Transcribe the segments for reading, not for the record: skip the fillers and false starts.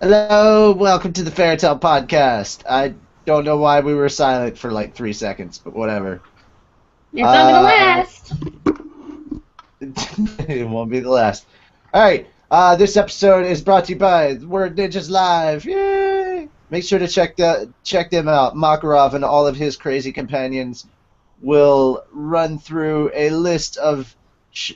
Hello, welcome to the Fairytale Podcast. I don't know why we were silent for like 3 seconds, but whatever. It's not gonna Uh, last. it won't be the last. All right, this episode is brought to you by Word Ninjas Live. Yay! Make sure to check them out. Makarov and all of his crazy companions will run through a list of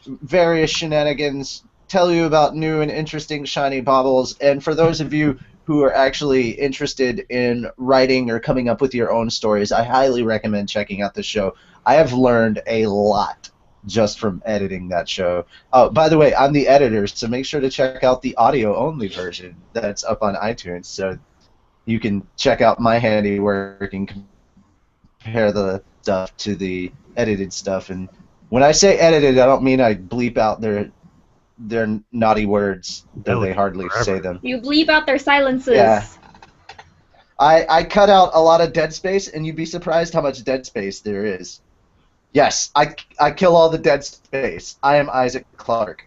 various shenanigans, tell you about new and interesting shiny baubles, and for those of you who are actually interested in writing or coming up with your own stories, I highly recommend checking out this show. I have learned a lot just from editing that show. Oh, by the way, I'm the editor, so make sure to check out the audio-only version that's up on iTunes, so you can check out my handiwork and compare the stuff to the edited stuff. And when I say edited, I don't mean I bleep out their naughty words, though they hardly say them. You bleep out their silences. Yeah. I cut out a lot of dead space, and you'd be surprised how much dead space there is. Yes, I kill all the dead space. I am Isaac Clarke.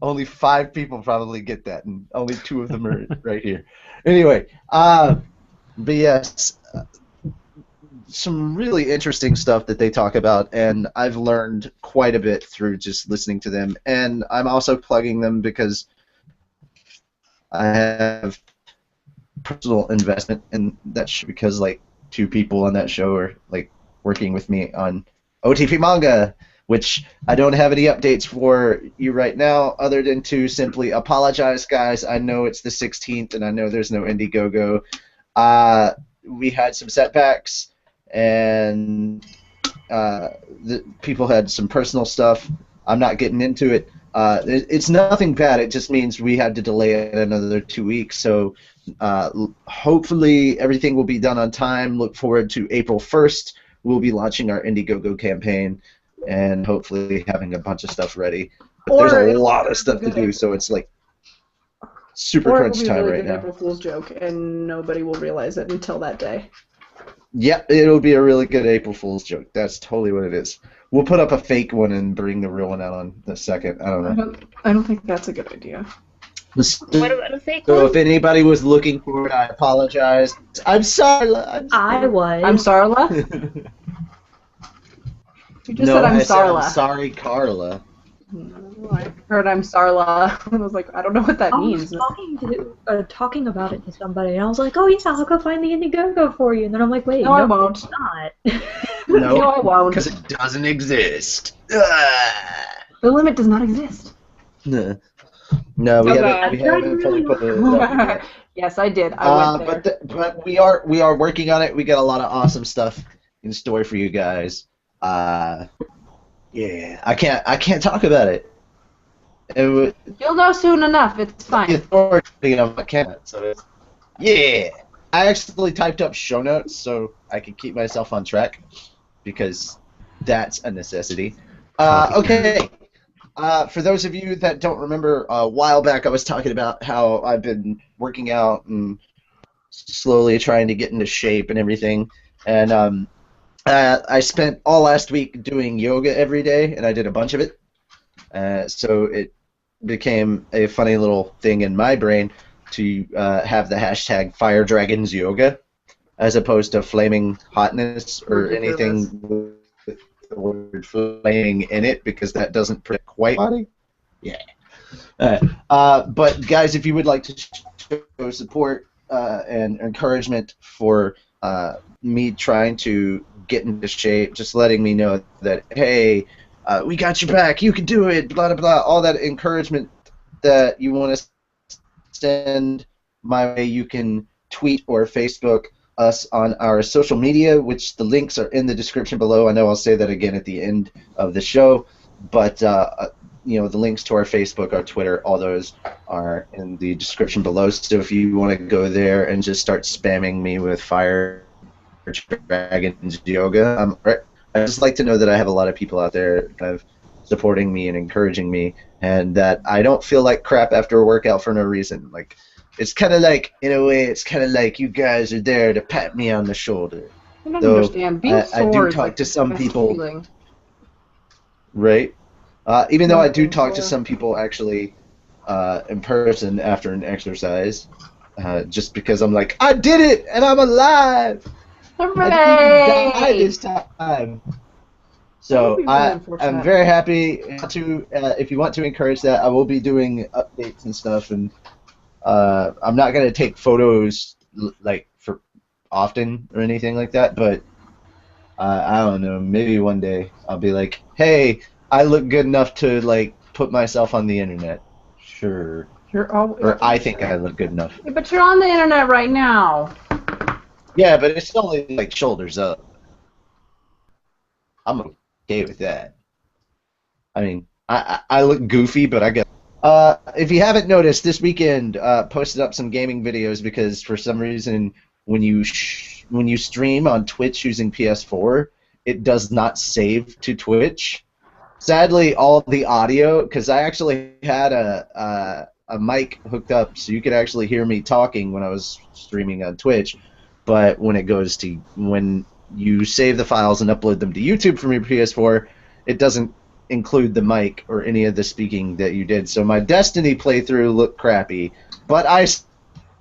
Only 5 people probably get that, and only 2 of them are right here. Anyway, but yes, some really interesting stuff that they talk about, and I've learned quite a bit through just listening to them. And I'm also plugging them because I have personal investment in that show, because like 2 people on that show are like working with me on OTP manga, which I don't have any updates for you right now other than to simply apologize, guys. I know it's the 16th and I know there's no Indiegogo. We had some setbacks, and the people had some personal stuff. I'm not getting into it. It's nothing bad. It just means we had to delay it another 2 weeks. So hopefully everything will be done on time. Look forward to April 1st. We'll be launching our Indiegogo campaign and hopefully having a bunch of stuff ready. But there's a lot of stuff to do, so it's like super crunch time right now. April Fool's joke, and nobody will realize it until that day. Yep, it'll be a really good April Fool's joke. That's totally what it is. We'll put up a fake one and bring the real one out on the second. I don't know. I don't think that's a good idea. What about a fake So one? if anybody was looking for it, I apologize. I'm sorry. I was. I'm Sarla? You just No, said I'm I said Sarla. I'm sorry, Carla. I heard I'm Sarla. I was like, I don't know what that I means. was talking about it to somebody, and I was like, "Oh yeah, I'll go find the Indiegogo for you." And then I'm like, "Wait, No, I won't. it's not." No, No, I won't. because it doesn't exist. The limit does not exist. No, we haven't fully put it up. Yes, I did. I went there. But we are working on it. We got a lot of awesome stuff in store for you guys. Yeah, I can't talk about it. You'll know soon enough. It's fine. I can't. So yeah, I actually typed up show notes so I can keep myself on track, because that's a necessity. Okay. For those of you that don't remember, a while back I was talking about how I've been working out and slowly trying to get into shape and everything. And I spent all last week doing yoga every day, and I did a bunch of it. So it became a funny little thing in my brain to have the hashtag Fire Dragons Yoga, as opposed to Flaming Hotness or anything with the word flaming in it, because that doesn't predict quite body. Yeah. But guys, if you would like to show support and encouragement for me trying to get into shape, just letting me know that, hey, we got your back, you can do it, blah, blah, blah, all that encouragement that you want to send my way, you can tweet or Facebook us on our social media, which the links are in the description below. I know I'll say that again at the end of the show, but you know, the links to our Facebook, our Twitter, all those are in the description below. So if you want to go there and just start spamming me with Fire Dragons Yoga, I just like to know that I have a lot of people out there kind of supporting me and encouraging me, and that I don't feel like crap after a workout for no reason. Like, it's kind of like, in a way, it's kind of like you guys are there to pat me on the shoulder. I don't understand. Being sore I do is talk like to the some best people, feeling. right? Even though I do talk to some people actually in person after an exercise, just because I'm like, I did it and I'm alive. I didn't die this time. So I'm very happy to. If you want to encourage that, I will be doing updates and stuff, and I'm not gonna take photos like for often or anything like that, but I don't know. Maybe one day I'll be like, hey, I look good enough to like put myself on the internet. Sure. Or I think I look good enough. Yeah, but you're on the internet right now. Yeah, but it's only like shoulders up. I'm okay with that. I mean, I look goofy, but I guess. If you haven't noticed, this weekend posted up some gaming videos because for some reason when you stream on Twitch using PS4, it does not save to Twitch. Sadly, all the audio, because I actually had a mic hooked up so you could actually hear me talking when I was streaming on Twitch, but when you save the files and upload them to YouTube from your PS4, it doesn't include the mic or any of the speaking that you did. So my Destiny playthrough looked crappy, but I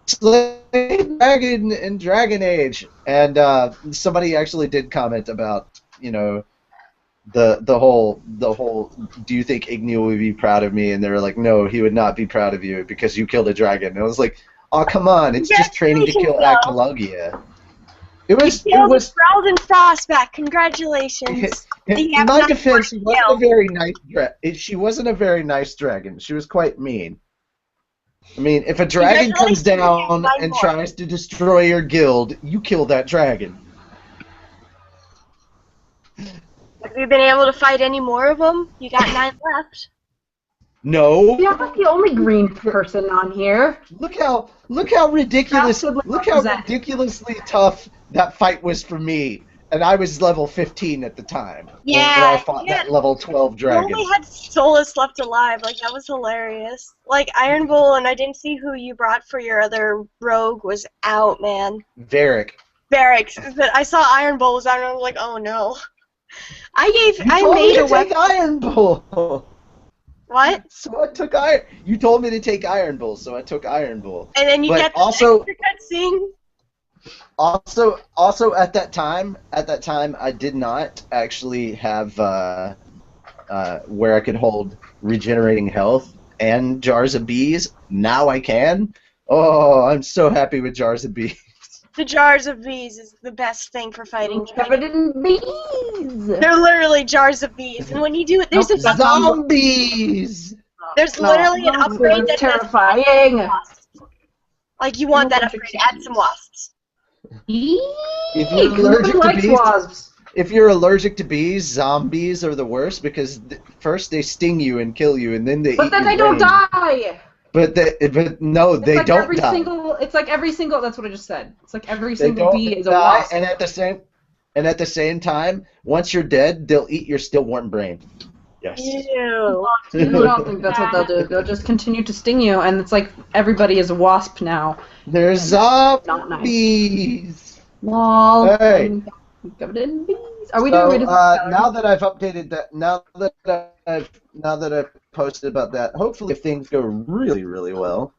slayed Dragon in Dragon Age, and somebody actually did comment about, you know, the whole do you think Igneal would be proud of me? And they were like, no, he would not be proud of you because you killed a dragon. And I was like, oh, come on, it's just training to kill Actologia. It was Breld and Frostback. Congratulations. In my defense, she wasn't a very nice she wasn't a very nice dragon. She was quite mean. I mean, if a dragon comes down and tries to destroy your guild, you kill that dragon. Have you been able to fight any more of them? You got 9 left. No. You're not the only green person on here. Look how ridiculously tough that fight was for me, and I was level 15 at the time. Yeah. When I fought that level 12 dragon. You only had Solus left alive. Like, that was hilarious. Like, Iron Bull, and I didn't see who you brought for your other rogue was out, man. Varric. But I saw Iron Bull was out, and I was like, oh no. I told made me a to weapon. take Iron Bull. What? So I took Iron. You told me to take Iron Bull, so I took Iron Bull. And then you get the extra cutscene. Also at that time, I did not actually have where I could hold regenerating health and jars of bees. Now I can. Oh, I'm so happy with jars of bees. The jars of bees is the best thing for fighting Covered in bees. They're literally jars of bees, and when you do it, there's zombies. There's literally an upgrade that's terrifying. Like you want that upgrade? Add some wasps. If you're allergic to bees, wasps. If you're allergic to bees, zombies are the worst because first they sting you and kill you, and then they. But then they don't die. But no, they like don't die. It's like every single. That's what I just said. It's like every single bee is a wasp. And at the same time, once you're dead, they'll eat your still warm brain. Yes. Ew. I don't think that's what they'll do. They'll just continue to sting you, and it's like everybody is a wasp now. They're zombies. Nice. Lol. Hey. Covered in bees. Are we doing? Now that I've updated that, now that I've posted about that, hopefully if things go really, really well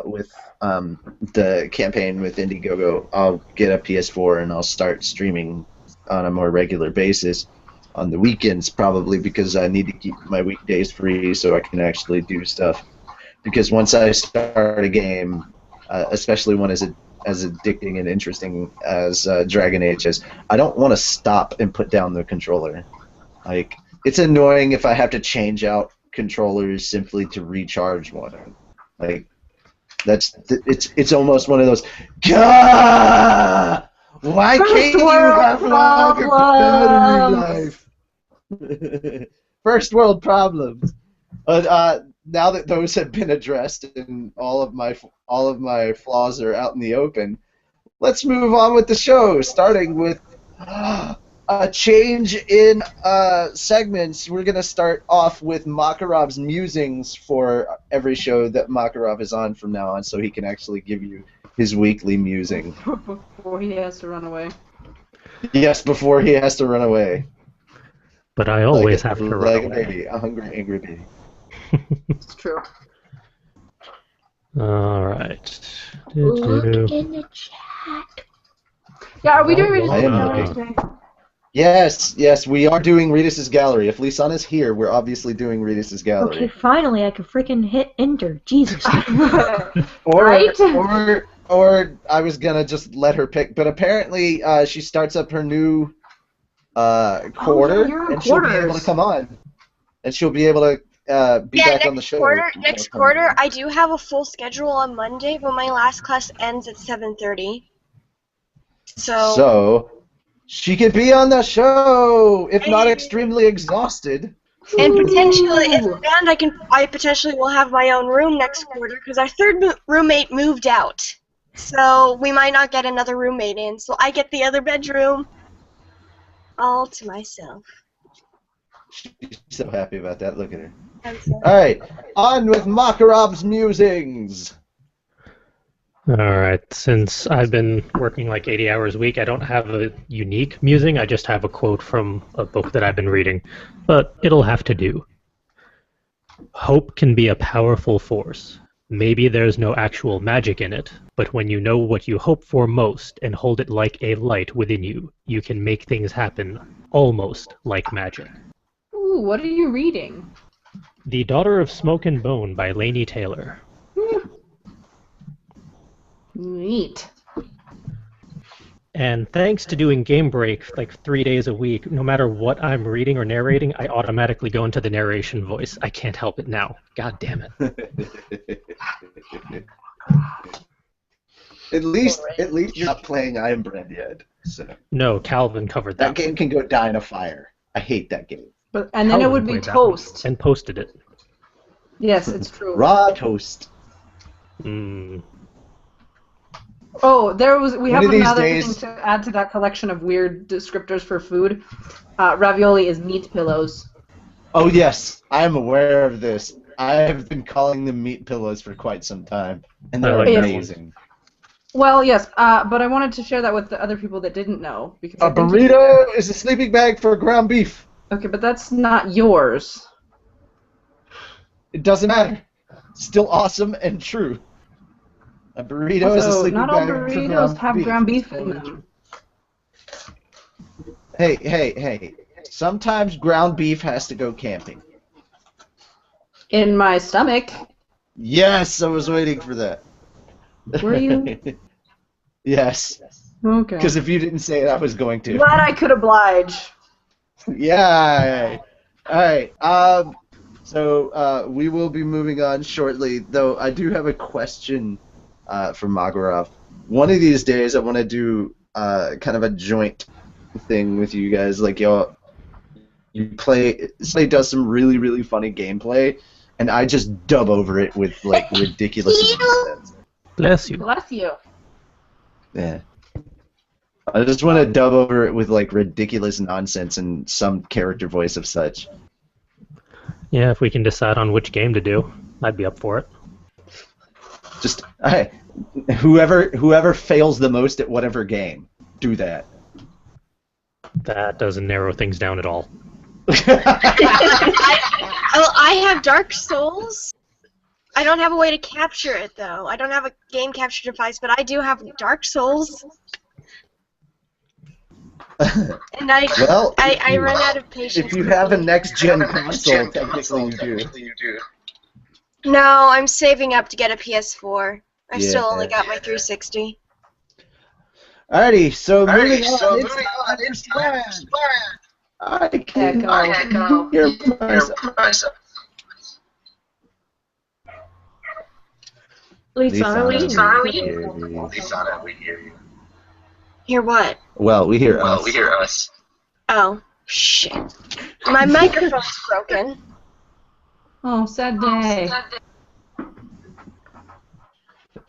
with the campaign with Indiegogo, I'll get a PS4 and I'll start streaming on a more regular basis on the weekends probably because I need to keep my weekdays free so I can actually do stuff. Because once I start a game, especially one as addicting and interesting as Dragon Age is, I don't want to stop and put down the controller. Like, it's annoying if I have to change out controllers simply to recharge one. Like, it's almost one of those. Gah! Why can't you have longer battery life? First world problems. Now that those have been addressed and all of my flaws are out in the open, let's move on with the show. Starting with a change in segments. We're gonna start off with Makarov's musings for every show that Makarov is on from now on, so he can actually give you his weekly musing. Before he has to run away. Yes, before he has to run away. But I always have to run away. A baby, a hungry, angry baby. It's true. All right. Look in the chat. Yeah, are we doing Reedus I am Gallery looking. today? Yes, we are doing Reedus Gallery. If Lisan is here, we're obviously doing Reedus Gallery. Okay, finally I can freaking hit enter. Jesus. Or, Right? or I was gonna just let her pick, but apparently she starts up her new quarter, you're on and she'll be able to quarters. come on, and she'll be able to be back on the show. Next quarter, I do have a full schedule on Monday, but my last class ends at 7:30. So she could be on the show, if not extremely exhausted. And potentially, I potentially will have my own room next quarter because our third roommate moved out. So we might not get another roommate in. So I get the other bedroom all to myself. She's so happy about that. Look at her. I'm so All right, on with Makarov's musings. All right. Since I've been working like 80 hours a week, I don't have a unique musing. I just have a quote from a book that I've been reading, but it'll have to do. Hope can be a powerful force. Maybe there's no actual magic in it, but when you know what you hope for most and hold it like a light within you, you can make things happen almost like magic. Ooh, what are you reading? The Daughter of Smoke and Bone by Laini Taylor. Neat. And thanks to doing Game Break like 3 days a week, no matter what I'm reading or narrating, I automatically go into the narration voice. I can't help it now. God damn it. At least you're not playing I Am Bread yet. So No, Calvin covered that that. game can go die in a fire. I hate that game. And then it would be played that toast. and posted it. Yes, it's true. Raw toast. Oh, we have One of these another days- thing to add to that collection of weird descriptors for food. Ravioli is meat pillows. Oh yes, I am aware of this. I have been calling them meat pillows for quite some time, and they're I like that amazing. Well, yes, but I wanted to share that with the other people that didn't know. Because A I think burrito is a sleeping bag for ground beef. Okay, but that's not yours. It doesn't matter. It's still awesome and true. A burrito is a Also, sleeping not all bag for burritos have beef. ground beef in them. Hey. Sometimes ground beef has to go camping. In my stomach. Yes, I was waiting for that. Were you? Yes. Okay. Because if you didn't say it, I was going to. Glad I could oblige. Yeah. All right. So we will be moving on shortly, though I do have a question for Magarov. One of these days, I want to do kind of a joint thing with you guys. Like, you play, somebody does some really, really funny gameplay, and I just dub over it with, like, ridiculous nonsense. Bless you. Bless you. Yeah. I just want to dub over it with, like, ridiculous nonsense and some character voice of such. Yeah, if we can decide on which game to do, I'd be up for it. Just, whoever fails the most at whatever game, do that. That doesn't narrow things down at all. I have Dark Souls. I don't have a way to capture it though. I don't have a game capture device, but I do have Dark Souls. And I run out of patience. If you have a next-gen console, technically you do. No, I'm saving up to get a PS4. I Yeah. still only got my 360. Alrighty, so moving on, it's time. I can hear myself. Lisa, we hear you. Hear what? Well, we hear us. Oh, shit. My microphone's broken. Oh, sad day.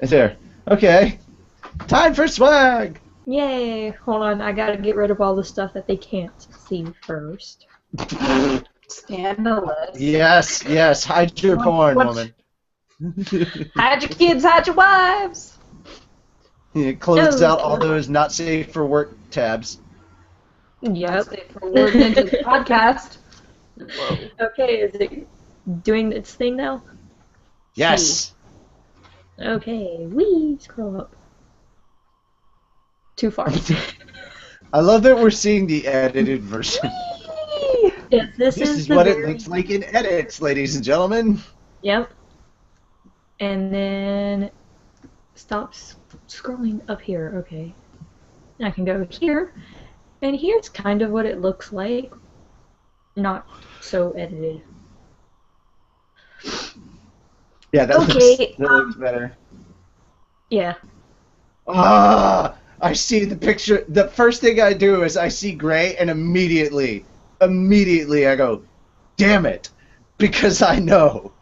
There. Okay. Time for swag! Yay! Hold on, I gotta get rid of all the stuff that they can't see first. Scandalous. Yes, hide your porn, What? woman. Hide your kids, hide your wives. It closes out all those not safe for work tabs. Yep. For Word Ninja's podcast. Okay, is it doing its thing now? Yes. Okay, we scroll up. Too far. I love that we're seeing the edited version. Yes, This is the what it very- looks like in edits, ladies and gentlemen. Yep. And then stop scrolling up here. Okay. And I can go here. And here's kind of what it looks like. Not so edited. Yeah, that Okay, looks better. Yeah. Ah, I see the picture. The first thing I do is I see gray, and immediately I go, damn it, because I know.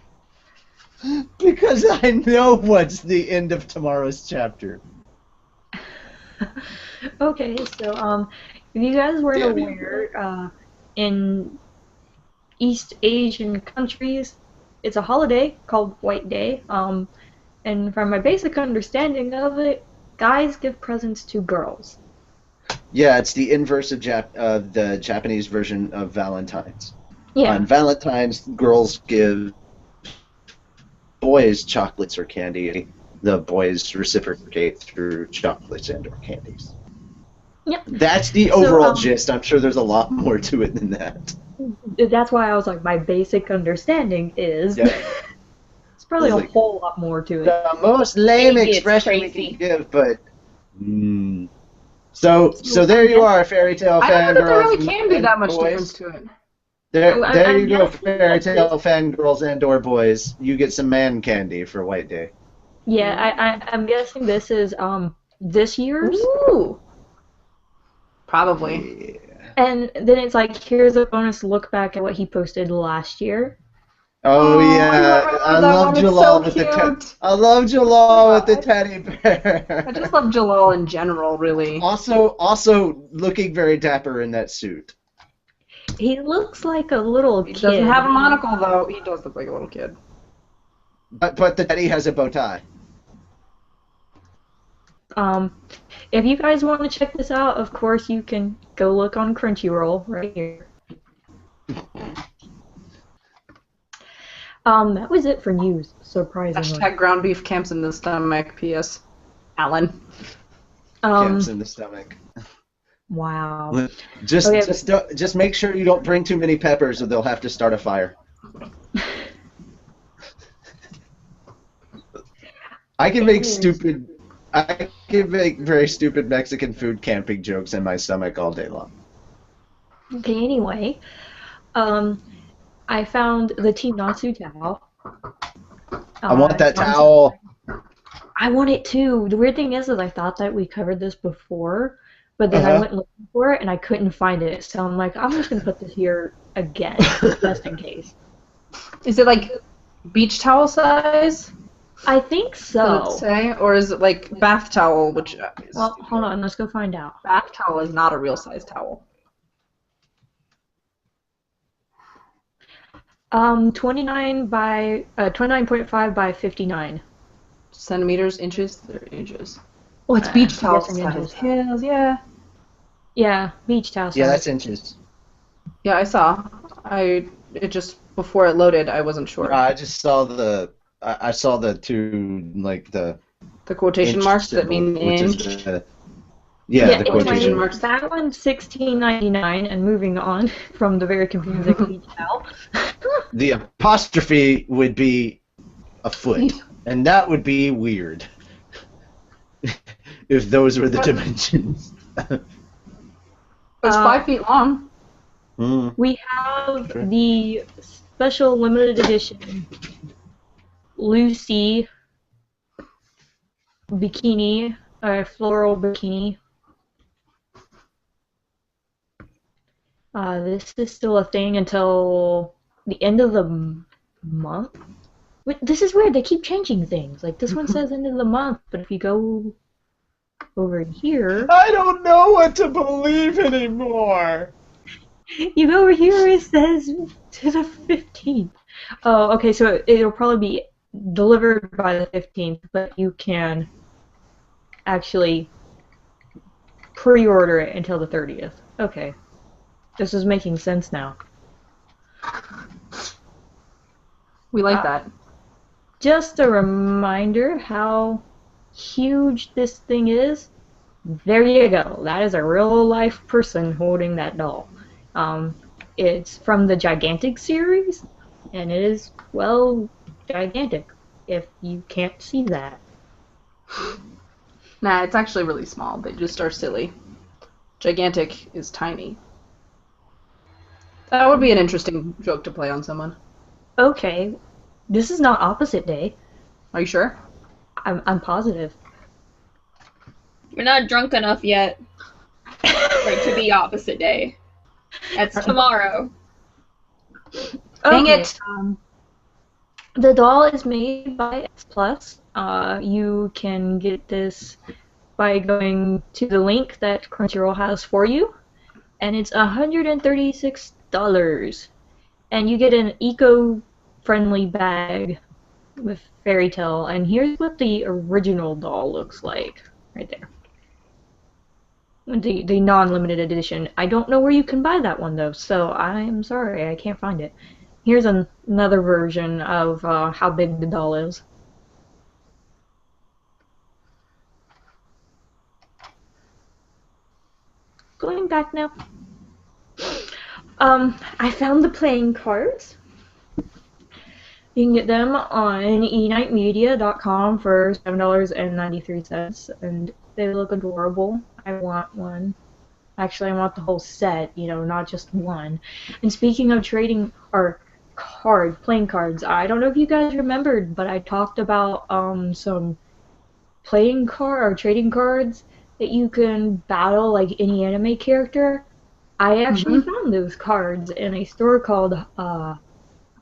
Because I know what's the end of tomorrow's chapter. Okay, so if you guys weren't Damn you. aware, in East Asian countries, it's a holiday called White Day. And from my basic understanding of it, guys give presents to girls. Yeah, it's the inverse of the Japanese version of Valentine's. Yeah. On Valentine's, girls give boys chocolates or candy. The boys reciprocate through chocolates and or candies. Yep. That's the overall gist. I'm sure there's a lot more to it than that. That's why I was like, my basic understanding is. Yeah. It's probably It's a whole lot more to it. The most lame Maybe it's expression we crazy. can give, but. So there you are, fairy tale I don't know that there fangirls. really can be that much boys. difference to it. There I'm you go, guessing fairy that tale fangirls and or boys. You get some man candy for White Day. Yeah, I'm guessing this is this year's. Ooh. Probably. Yeah. And then it's like, here's a bonus look back at what he posted last year. Oh yeah, I I love that love one. It's Jalal so with the cute. I love Jalal with the teddy bear. I just love Jalal in general, really. Also looking very dapper in that suit. He looks like a little He kid. doesn't have a monocle, though. He does look like a little kid. But the teddy has a bow tie. If you guys want to check this out, of course you can go look on Crunchyroll right here. That was it for news, surprisingly. Hashtag ground beef camps in the stomach. P.S. Alan. Camps in the stomach. Wow. Just make sure you don't bring too many peppers, or they'll have to start a fire. I can make very stupid Mexican food camping jokes in my stomach all day long. Okay, anyway, I found the Team Natsu towel. I want that towel. I want it too. The weird thing is I thought that we covered this before, but then I went looking for it and I couldn't find it. So I'm like, I'm just gonna put this here again, just in case. Is it like beach towel size? I think so. Does it say? Or is it like bath towel, which is... Well, hold on, let's go find out. Bath towel is not a real size towel. 29.5 by 59. Centimeters, inches, 30 inches. Oh, it's beach I'm towel guessing size. inches. Hells yeah. Yeah, beach towel size. Yeah, that's inches. Yeah, I saw. It just before it loaded, I wasn't sure. I just saw I saw the two, like the quotation inch marks that symbol, mean which is inch. the Yeah, quotation marks. That one's $16.99, and moving on from the very confusing beach towel. The apostrophe would be a foot, and that would be weird if those were the dimensions. It's 5 feet long. We have the special limited edition Lucy bikini, floral bikini. This is still a thing until the end of the month. Wait, this is weird. They keep changing things. Like this one says end of the month, but if you go over here, I don't know what to believe anymore. you go over here, it says to the 15th. Oh, okay. So it'll probably be delivered by the 15th, but you can actually pre-order it until the 30th. Okay. This is making sense now. We like that. just a reminder how huge this thing is. There you go. That is a real life person holding that doll. It's from the Gigantic series, and it is, well, gigantic, if you can't see that. Nah, it's actually really small. They just are silly. Gigantic is tiny. That would be an interesting joke to play on someone. Okay, this is not opposite day. Are you sure? I'm positive. We're not drunk enough yet for it to be opposite day. That's tomorrow. Dang Okay, it! The doll is made by X Plus. You can get this by going to the link that Crunchyroll has for you, and it's $136. And you get an eco-friendly bag with Fairy Tale, and here's what the original doll looks like, right there. The non-limited edition. I don't know where you can buy that one though, so I'm sorry, I can't find it. Here's another version of how big the doll is. Going back now. I found the playing cards. You can get them on enightmedia.com for $7.93, and they look adorable. I want one. Actually, I want the whole set, not just one. And speaking of trading or playing cards, I don't know if you guys remembered, but I talked about some playing card or trading cards that you can battle like any anime character. I actually found those cards in a store called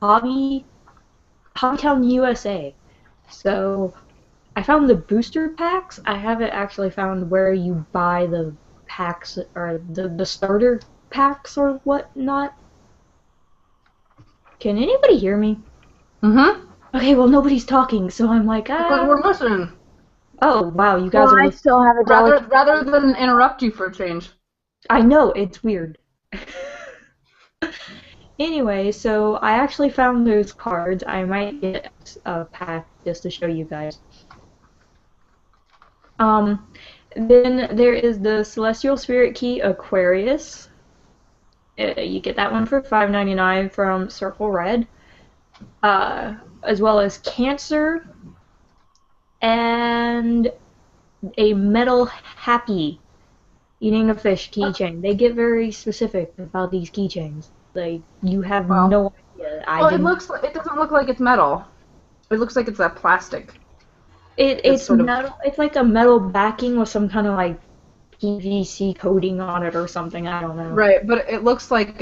Hobbytown USA. So I found the booster packs. I haven't actually found where you buy the packs or the starter packs or whatnot. Can anybody hear me? Okay, well nobody's talking, so I'm like, Because we're listening. Oh wow, you guys are I listening. still have a Rather than interrupt you for a change. I know, it's weird. Anyway, so I actually found those cards. I might get a pack just to show you guys. Then there is the Celestial Spirit Key Aquarius. You get that one for $5.99 from Circle Red. As well as Cancer and a Metal Happy Eating a Fish keychain. They get very specific about these keychains. Like, you have no idea. It doesn't look like it's metal. It looks like it's that plastic. It's metal. It's like a metal backing with some kind of like PVC coating on it or something. I don't know. Right, but it looks like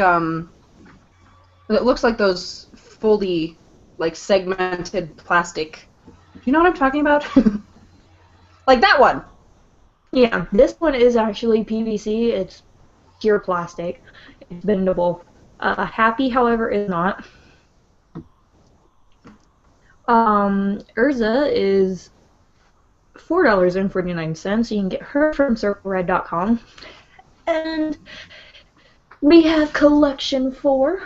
those fully like segmented plastic. Do you know what I'm talking about? Like that one. Yeah, this one is actually PVC. It's pure plastic. It's bendable. Happy, however, is not. Urza is $4.49. You can get her from CircleRed.com. And we have Collection 4.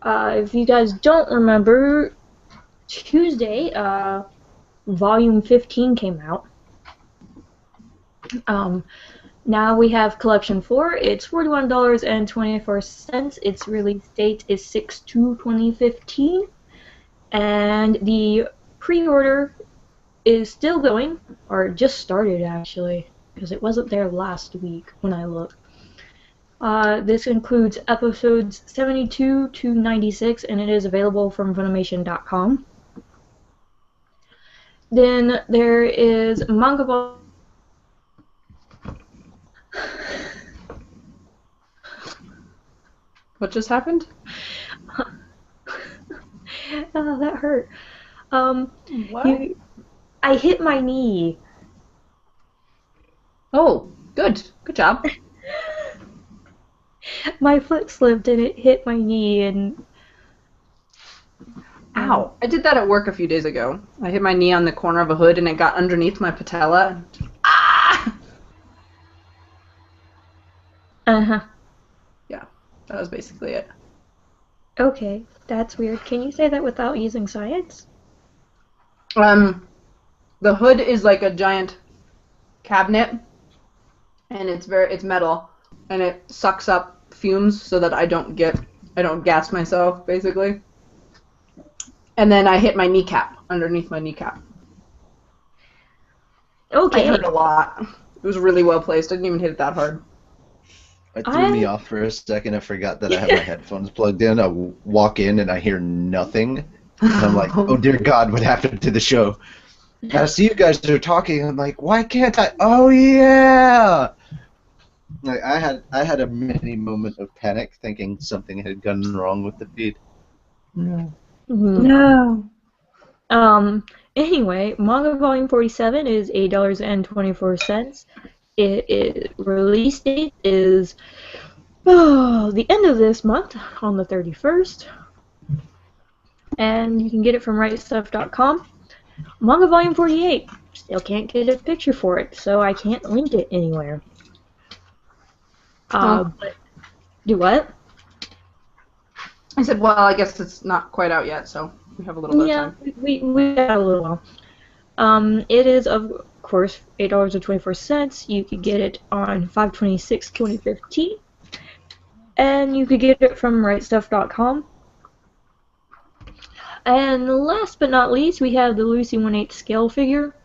If you guys don't remember, Tuesday, Volume 15 came out. Now we have Collection 4. It's $41.24. Its release date is 6/2/2015. And the pre-order is still going, or just started actually, because it wasn't there last week when I looked. This includes episodes 72 to 96, and it is available from Funimation.com. Then there is Manga. What just happened? Oh, that hurt. What? I hit my knee. Oh, good. Good job. My foot slipped and it hit my knee and... Ow. I did that at work a few days ago. I hit my knee on the corner of a hood and it got underneath my patella. Ah! Uh-huh. Yeah, that was basically it. Okay, that's weird. Can you say that without using science? The hood is like a giant cabinet, and it's metal, and it sucks up fumes so that I don't gas myself, basically. And then I hit my kneecap, underneath my kneecap. Okay. I hurt a lot. It was really well placed. I didn't even hit it that hard. It threw me off for a second. I forgot that I have my headphones plugged in. I walk in and I hear nothing. And I'm like, oh dear God, what happened to the show? And I see you guys are talking. I'm like, why can't I? Oh yeah! Like I had a mini moment of panic, thinking something had gone wrong with the feed. No. No. Anyway, Manga Volume 47 is $8.24. Release date is the end of this month, on the 31st. And you can get it from rightstuff.com. Manga Volume 48. Still can't get a picture for it, so I can't link it anywhere. But, do what? I said, well, I guess it's not quite out yet, so we have a little bit of time. We got a little while. It is, of course, $8.24. You could get it on 5/26/2015. And you could get it from rightstuff.com. And last but not least, we have the Lucy 1/8 scale figure.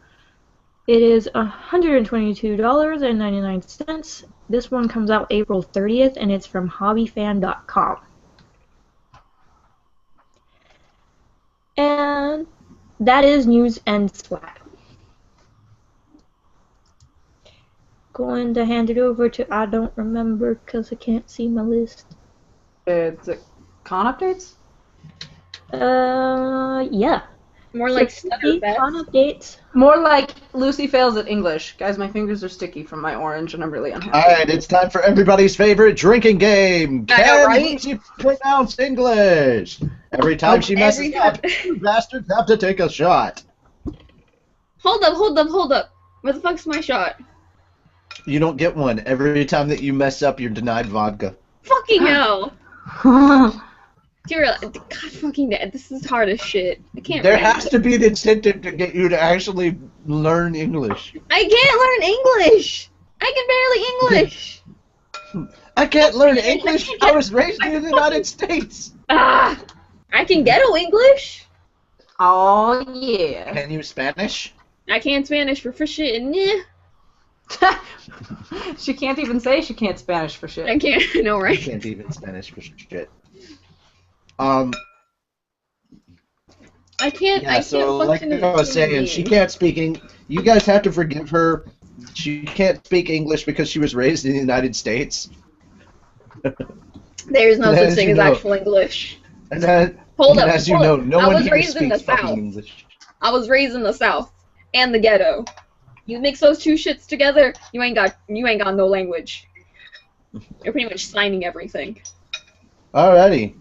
It is $122.99. This one comes out April 30th, and it's from hobbyfan.com. And that is news and swag. Going to hand it over to I don't remember because I can't see my list. It's con updates? Yeah. More like stutter bets. Con updates. More like Lucy fails at English. Guys, my fingers are sticky from my orange, and I'm really unhappy. Alright, it's time for everybody's favorite drinking game. I know, Can right? Lucy pronounce English? Every time she messes up, you bastards have to take a shot. Hold up. Where the fuck's my shot? You don't get one. Every time that you mess up, you're denied vodka. Fucking hell. Do you realize? God fucking damn, this is hard as shit. I can't There read. has to be an incentive to get you to actually learn English. I can't learn English! I can barely English! I can't learn English. I was raised in the United States. Ah! I can ghetto English! Oh, yeah. Can you Spanish? I can't Spanish for shit. Nah. She can't even say she can't Spanish for shit. I can't, I know, I right? can't even Spanish for shit. I can't, Yeah, so like function as I a was human saying, she being. can't speak You guys have to forgive her. She can't speak English because she was raised in the United States. There's no And such as thing you as know- actual English. And then, Hold up, as you hold know, up. no I one was here raised in the speaks fucking South. English. I was raised in the South and the ghetto. You mix those two shits together, you ain't got no language. You're pretty much signing everything. Alrighty.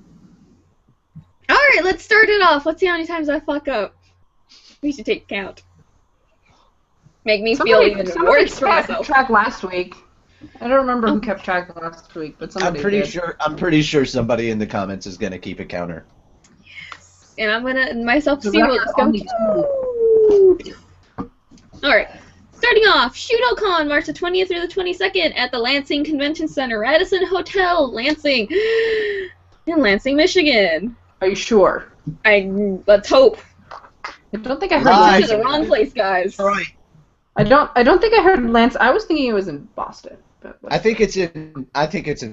Alright, let's start it off. Let's see how many times I fuck up. We should take count. Make me feel even somebody worse for kept myself. track last week. I don't remember who kept track last week, but somebody did. I'm pretty sure somebody in the comments is gonna keep a counter. And I'm gonna myself The see what record it's only going. Alright. Starting off, TacoCon, March the 20th through the 22nd at the Lansing Convention Center, Radisson Hotel, Lansing, in Lansing, Michigan. Are you sure? Let's hope. I don't think I heard Right. This is the wrong place, guys. Right. I don't think I heard Lance. I was thinking it was in Boston. But I think it's in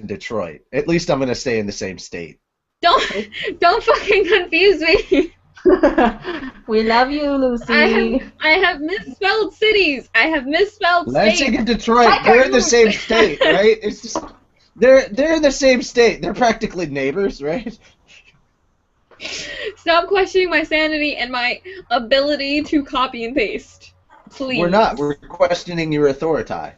Detroit. At least I'm gonna stay in the same state. Don't fucking confuse me. We love you, Lucy. I have misspelled cities. I have misspelled Lansing states. and Detroit, they're in the same state, right? It's just they're in the same state. They're practically neighbors, right? Stop questioning my sanity and my ability to copy and paste. Please. We're not. We're questioning your authority.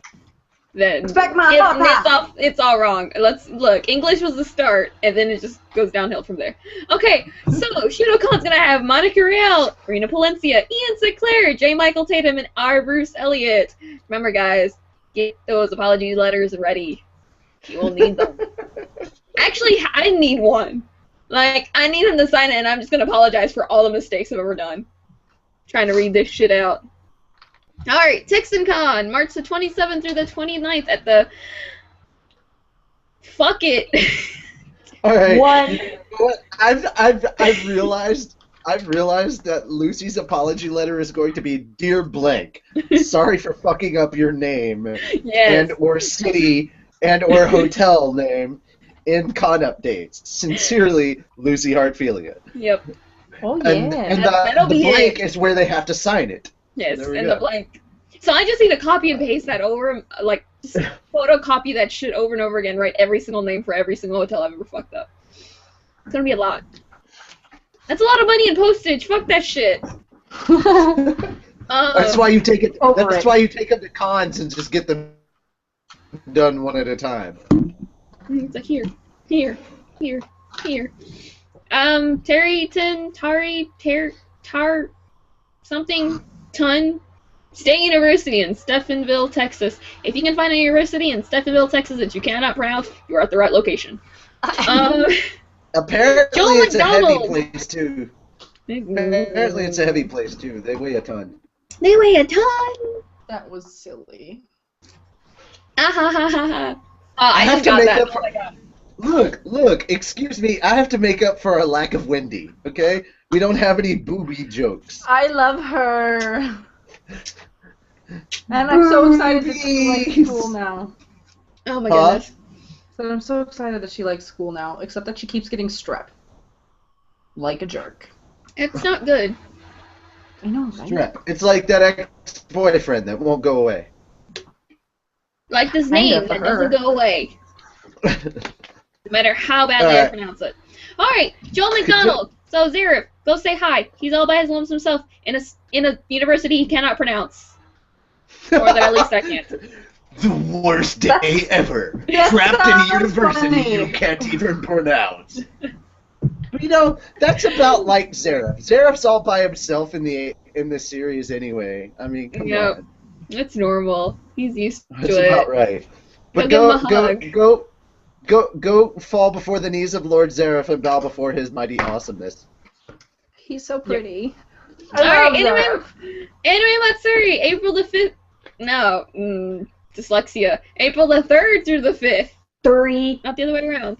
Then Respect my authority. it's all wrong. Let's look. English was the start, and then it just goes downhill from there. Okay, so TacoCon's gonna have Monica Rial, Rena Palencia, Ian Sinclair, J. Michael Tatum, and R. Bruce Elliott. Remember, guys, get those apology letters ready. You will need them. Actually, I need one. Like, I need him to sign it, and I'm just gonna apologize for all the mistakes I've ever done. Trying to read this shit out. Alright, TacoCon, March the 27th through the 29th at the... Fuck it. All right. What? I've realized that Lucy's apology letter is going to be Dear Blank, sorry for fucking up your name Yes. and or city and or hotel name in con updates. Sincerely, Lucy Hartfilia. Yep. Oh yeah. And That'll the be blank it. is where they have to sign it. Yes, There we and go. the blank. So I just need to copy and paste that over, like, just photocopy that shit over and over again, write every single name for every single hotel I've ever fucked up. It's gonna be a lot. That's a lot of money in postage. Fuck that shit. That's why you take it. Over That's it. why you take them to cons and just get them done one at a time. It's like here. Tarryton, Tar, something, Ton, State University in Stephenville, Texas. If you can find a university in Stephenville, Texas that you cannot pronounce, you're at the right location. Apparently, Joe it's a heavy McDonald. place too. Apparently, it's a heavy place too. They weigh a ton. They weigh a ton. That was silly. Ah ha ha ha ha. I I have just to got make that. up for. Look, excuse me. I have to make up for a lack of Wendy. Okay, we don't have any booby jokes. I love her. And I'm so excited that she likes Boobies. school now. Oh my Huh? goodness. So I'm so excited that she likes school now, except that she keeps getting strep. Like a jerk. It's not good. I know, right? Strep. It's like that ex-boyfriend that won't go away. Like this Kinda name for that her. doesn't go away. No matter how badly I Alright. pronounce it. Alright, Joel McDonald. So Zarif, go say hi. He's all by his lonesome himself in a university he cannot pronounce. Or that at least I can't. The worst day ever. That Trapped in a sounds university funny. you can't even pronounce. But you know, that's about like Zaref. Zaref's all by himself in the series anyway. I mean, come Yep. on. It's normal. He's used to That's it. about right. But Go give him a go fall before the knees of Lord Zaref and bow before his mighty awesomeness. He's so pretty. Alright, I love Anime Matsuri, April the 5th. No, dyslexia. April the 3rd through the 5th. 3, not the other way around.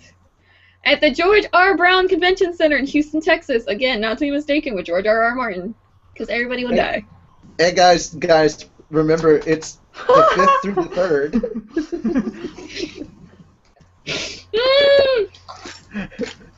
At the George R. Brown Convention Center in Houston, Texas. Again, not to be mistaken with George R. R. Martin. Because everybody would die. Hey guys, remember it's the 5th through the 3rd.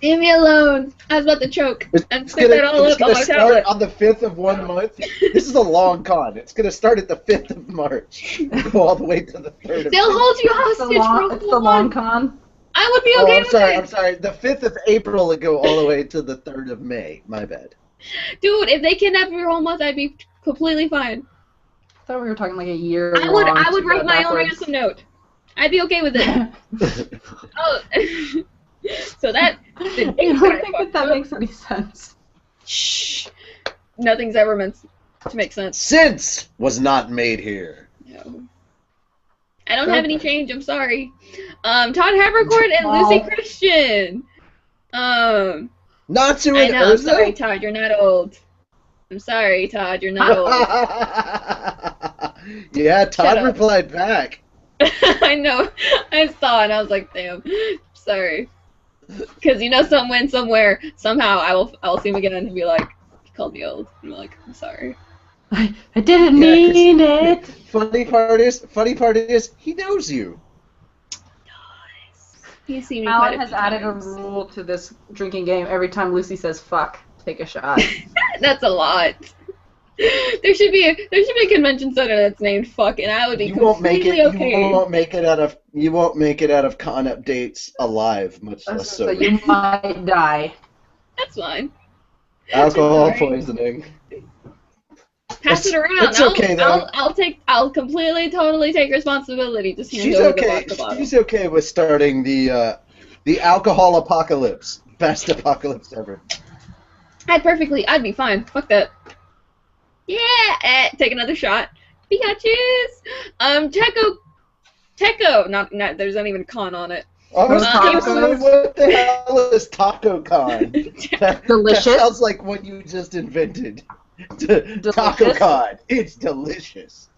Leave me alone. I was about to choke. And It's spit that all gonna up on my start tablet. on the 5th of one month. This is a long con. It's gonna start at the 5th of March and go all the way to the 3rd of They'll May. hold you It's the hostage long, for it's the long con. I would be Oh, okay I'm with sorry. it. I'm sorry. The 5th of April and go all the way to the 3rd of May. My bad. Dude, if they kidnap your whole month, I'd be completely fine. I thought we were talking like a year. I would write my own ransom note. I'd be okay with it. Oh, so that. The I don't think that makes any sense. Shh. Nothing's ever meant to make sense. Sense was not made here. No. I don't have any change. I'm sorry. Todd Havercourt and Lucy Christian. Natsu I and know. I'm sorry, Urza. Todd. You're not old. I'm sorry, Todd. You're not old. Yeah, Shut Todd up. replied back. I know. I saw it and I was like, damn. Sorry. Because you know, somewhere, somehow, I will see him again and be like, he called me old. And I'm like, I'm sorry. I didn't Yeah, 'cause- mean it. Funny part is, he knows you. You see me quite Alan a has few added a times. rule to this drinking game. Every time Lucy says "fuck," take a shot. That's a lot. There should be a convention center that's named fuck, and I would be You won't make completely it. okay. You won't make it out of con updates alive, much less So so. you might die. That's fine. Alcohol Alright. poisoning. Pass it around. It's okay, though. I'll completely, totally take responsibility. Just hand She's over okay. the vodka bottle. She's okay with starting the alcohol apocalypse. Best apocalypse ever. I'd be fine. Fuck that. Yeah, take another shot. Pikachu's. Teco. Not. There's not even a con on it. I was Tacos. gonna say, what the hell is TacoCon? That Delicious. sounds like what you just invented. TacoCon. It's delicious.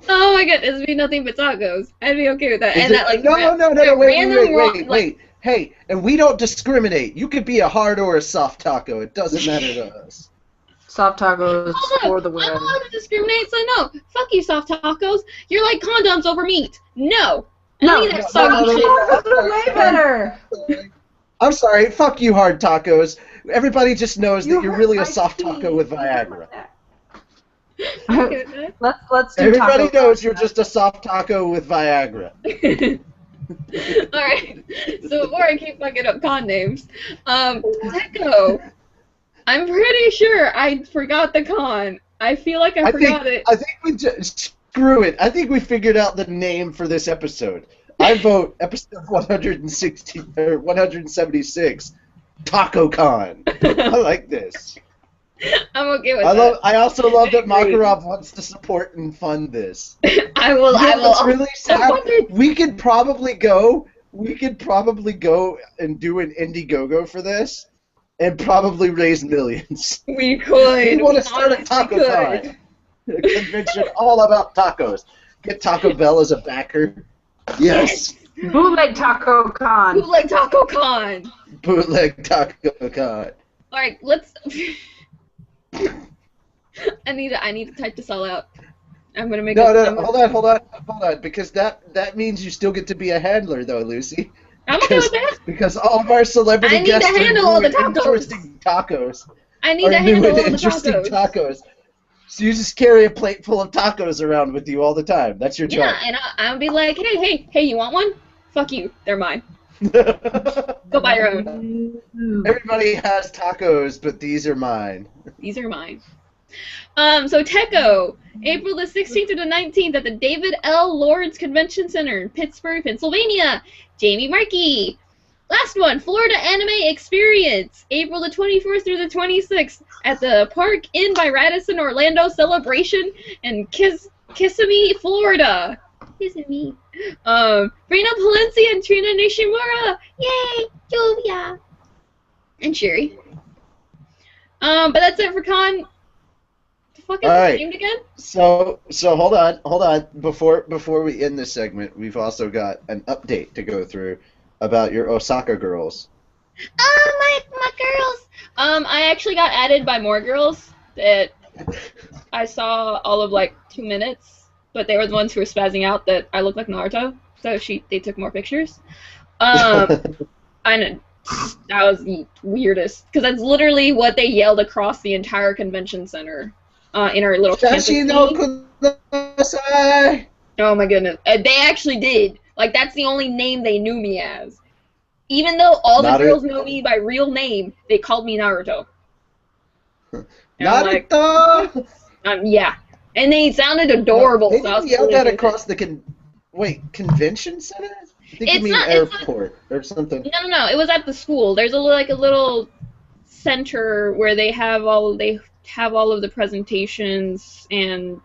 Oh my god, it'd be nothing but tacos. I'd be okay with that. Is And it- that like no, wait. wait. Hey, and we don't discriminate. You could be a hard or a soft taco. It doesn't matter to us. Soft tacos for the I'm win. allowed to discriminate, so no. Fuck you, soft tacos. You're like condoms over meat. No. No, Any of that soggy shit. Tacos are way better. I'm sorry. Fuck you, hard tacos. Everybody just knows that You you're hurt really a my soft feet. taco with Viagra. Okay with Let's do Everybody taco. knows you're just a soft taco with Viagra. that. Alright. So before I keep fucking up con names, Teco. I'm pretty sure I forgot the con. I feel like I forgot it. I think we just screw it. I think we figured out the name for this episode. I vote episode 160 or 176, TacoCon. I like this. I'm okay with that. I also love that I agree. Makarov wants to support and fund this. I will. It's really sad. support it. We could probably go and do an Indiegogo for this, and probably raise millions. We could. We want to start a honestly taco could. con. A convention all about tacos. Get Taco Bell as a backer. Yes. Bootleg Taco Con. Bootleg Taco Con. Bootleg Taco Con. Alright, let's. I need to type this all out. I'm gonna make No, a. hold on, because that means you still get to be a handler, though, Lucy. I'm okay with that. Because all of our celebrity I need guests to are handle all the new and tacos. interesting tacos. I need to Are new handle and all the interesting tacos. tacos. So you just carry a plate full of tacos around with you all the time. That's your Yeah, job. and I'll be like, hey, you want one? Fuck you, they're mine. Go buy your own. Everybody has tacos, but these are mine. These are mine. So Teco, April the 16th through the 19th at the David L. Lords Convention Center in Pittsburgh, Pennsylvania. Jamie Markey. Last one, Florida Anime Experience, April the 24th through the 26th at the Park Inn by Radisson Orlando Celebration in Kissimmee, Florida. Kissimmee. Rena Palencia and Trina Nishimura. Yay! Jovia. And Sherry. But that's it for con. The fuck is All it right. named again? So hold on. Before we end this segment, we've also got an update to go through about your Osaka girls. Oh, my girls. I actually got added by more girls that I saw all of like 2 minutes, but they were the ones who were spazzing out that I look like Naruto, so they took more pictures. I know. That was the weirdest, because that's literally what they yelled across the entire convention center in our little campus Shashi no meeting. kudasai. Oh my goodness. They actually did. Like, that's the only name they knew me as. Even though all the girls know me by real name, they called me Naruto. And I'm like, Naruto! yeah. And they sounded adorable. They so I was didn't yell really that into across the convention center? I think It's you mean not- it's airport or something. No. It was at the school. There's a little center where they have all of the presentations and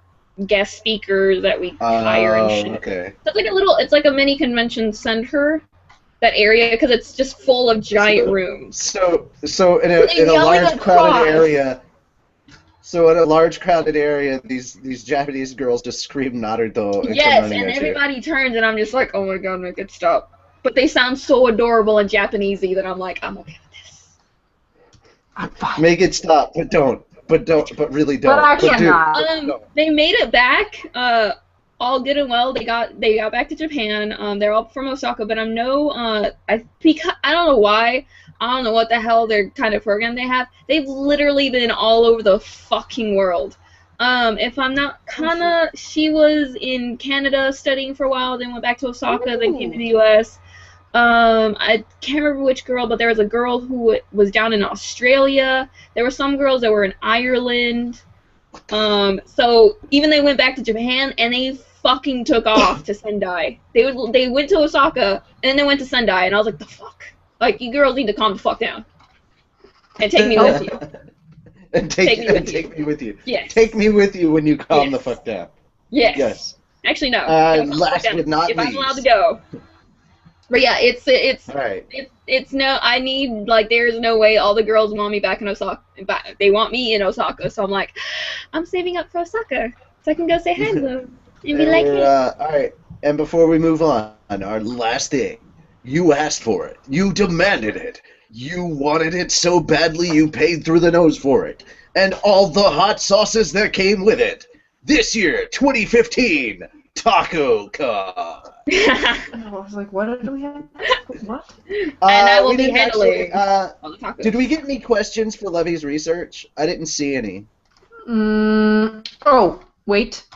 guest speakers that we hire and shit. Okay. So it's like a mini convention center, that area, because it's just full of giant rooms. So in a yelling large across. crowded area. So in a large crowded area, these Japanese girls just scream Naruto and come Yes, running and at you. everybody turns, and I'm just like, oh my god, make it stop. But they sound so adorable and Japanesey that I'm like, I'm okay with this. I'm fine. Make it stop, but don't. But really don't. But I do. cannot. They made it back, all good and well. They got back to Japan. They're all from Osaka, but I don't know why. I don't know what the hell their kind of program they have. They've literally been all over the fucking world. If I'm not she was in Canada studying for a while, then went back to Osaka, then came to the US. I can't remember which girl, but there was a girl who was down in Australia. There were some girls that were in Ireland. So even they went back to Japan, and they fucking took off to Sendai. They went to Osaka, and then they went to Sendai, and I was like, the fuck? Like, you girls need to calm the fuck down. And take me with you. And take me with you. Yes. Take me with you when you calm the Yes. fuck down. Yes. Yes. Actually, no. And Don't calm the last fuck down but not if I'm least. allowed to go. But yeah, All right. it's no. I need like there's no way all the girls want me back in Osaka. They want me in Osaka, so I'm like, I'm saving up for Osaka so I can go say hi to them and be And like, we're, hey. all right. And before we move on, our last thing. You asked for it. You demanded it. You wanted it so badly you paid through the nose for it. And all the hot sauces that came with it. This year, 2015, TacoCon. I was like, what did we have? What? And I will we be didn't handling actually, all the tacos. did we get any questions for Levy's research? I didn't see any. Oh, wait.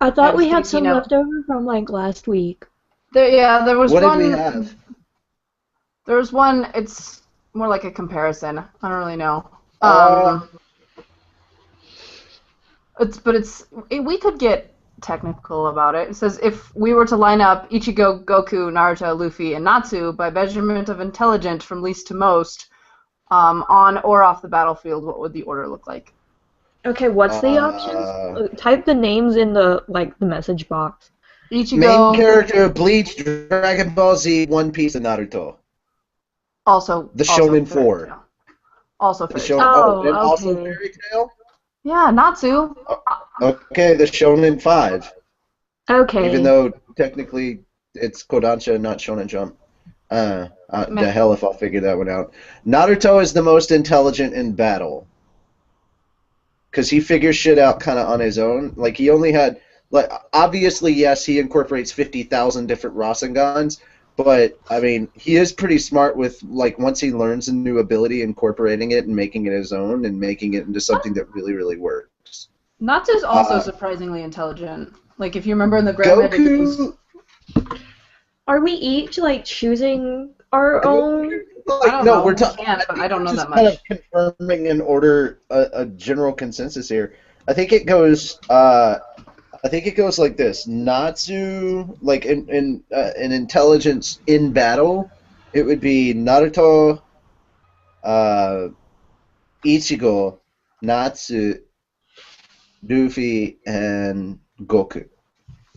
I thought we had Sticky some note. left over from like last week. There was What one. did we have? There was one. It's more like a comparison. I don't really know. We could get technical about it. It says if we were to line up Ichigo, Goku, Naruto, Luffy, and Natsu by measurement of intelligence from least to most, on or off the battlefield, what would the order look like? Okay, what's the options? Type the names in the message box. Ichigo. Main character, Bleach, Dragon Ball Z, One Piece, and Naruto. Also. The Shonen Fairy 4. Tail. Also The Fairy Shonen, Tail. and also okay. Fairy Tail? Yeah, Natsu. Okay, the Shonen 5. Okay. Even though technically it's Kodansha, not Shonen Jump. The hell if I'll figure that one out. Naruto is the most intelligent in battle. Because he figures shit out kind of on his own. Like, he only had... Like, obviously, yes, he incorporates 50,000 different Rasengans, but, I mean, he is pretty smart with, like, once he learns a new ability, incorporating it and making it his own and making it into something that really, really works. Natsu's also surprisingly intelligent. Like, if you remember in the Grand Goku... Are we each, like, choosing our own? I don't know. We can, but I don't know that much. Kind of confirming in order a general consensus here. I think it goes like this. Natsu, like in intelligence in battle, it would be Naruto, Ichigo, Natsu, Luffy, and Goku.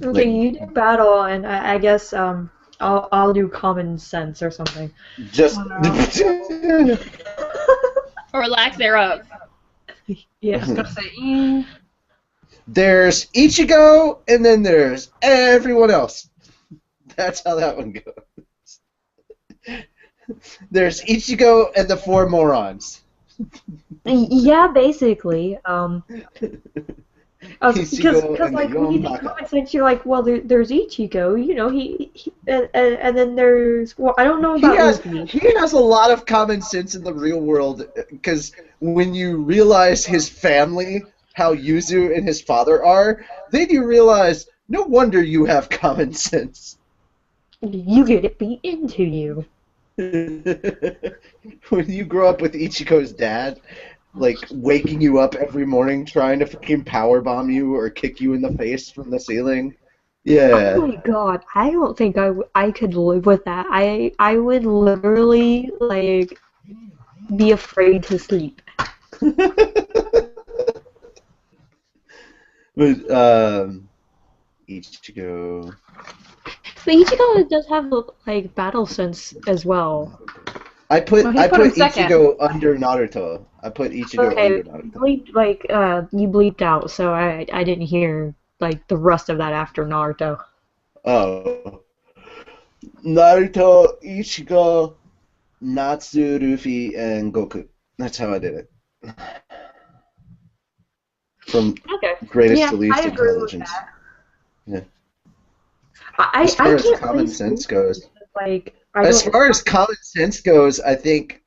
Okay, you do battle, and I guess I'll do common sense or something. Just Or lack thereof. Yeah. I was gonna say, there's Ichigo, and then there's everyone else. That's how that one goes. There's Ichigo and the 4 morons. Yeah, basically. Because Ichigo and like the when you think common sense, you're like, well, there's Ichigo, you know, and then there's, well, I don't know about Luffy. He has a lot of common sense in the real world, because when you realize his family, how Yuzu and his father are, then you realize, no wonder you have common sense. You get it beat into you. When you grow up with Ichigo's dad, like, waking you up every morning trying to fucking powerbomb you or kick you in the face from the ceiling. Yeah. Oh my god, I don't think I could live with that. I would literally, like, be afraid to sleep. But, Ichigo... But Ichigo does have, like, battle sense as well. I put him second. Ichigo under Naruto. I put Ichigo under Naruto. You bleeped out, so I didn't hear, like, the rest of that after Naruto. Oh. Naruto, Ichigo, Natsu, Luffy, and Goku. That's how I did it. From greatest to least intelligence. Yeah. As far as common sense goes, as far as common sense goes, I think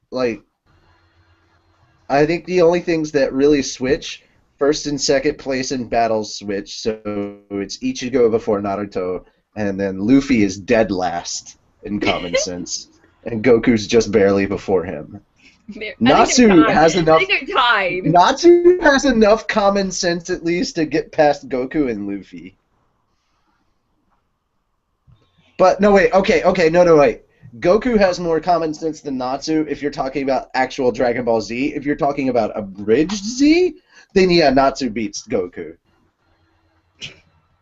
the only things that really switch, first and second place in battles switch, so it's Ichigo before Naruto, and then Luffy is dead last in common sense, and Goku's just barely before him. Natsu has enough. I think they're tied. Natsu has enough common sense at least to get past Goku and Luffy. But no, wait. Okay. No, wait. Goku has more common sense than Natsu if you're talking about actual Dragon Ball Z. If you're talking about abridged Z, then yeah, Natsu beats Goku.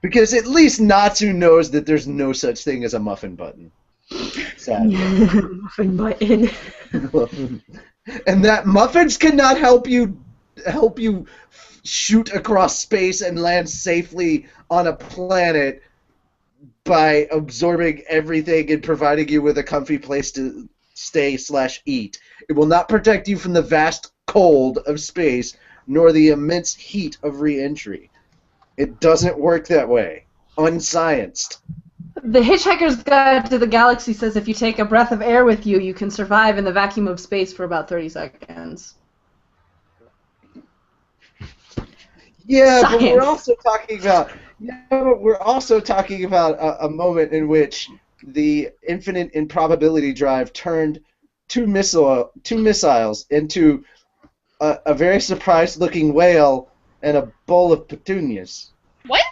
Because at least Natsu knows that there's no such thing as a muffin button. Sad. Muffin button. And that muffins cannot help you shoot across space and land safely on a planet by absorbing everything and providing you with a comfy place to stay/eat. It will not protect you from the vast cold of space nor the immense heat of re-entry. It doesn't work that way. Unscienced. The Hitchhiker's Guide to the Galaxy says if you take a breath of air with you, you can survive in the vacuum of space for about 30 seconds. Yeah, Science. but we're also talking about a moment in which the infinite improbability drive turned two missiles into a very surprised-looking whale and a bowl of petunias. What?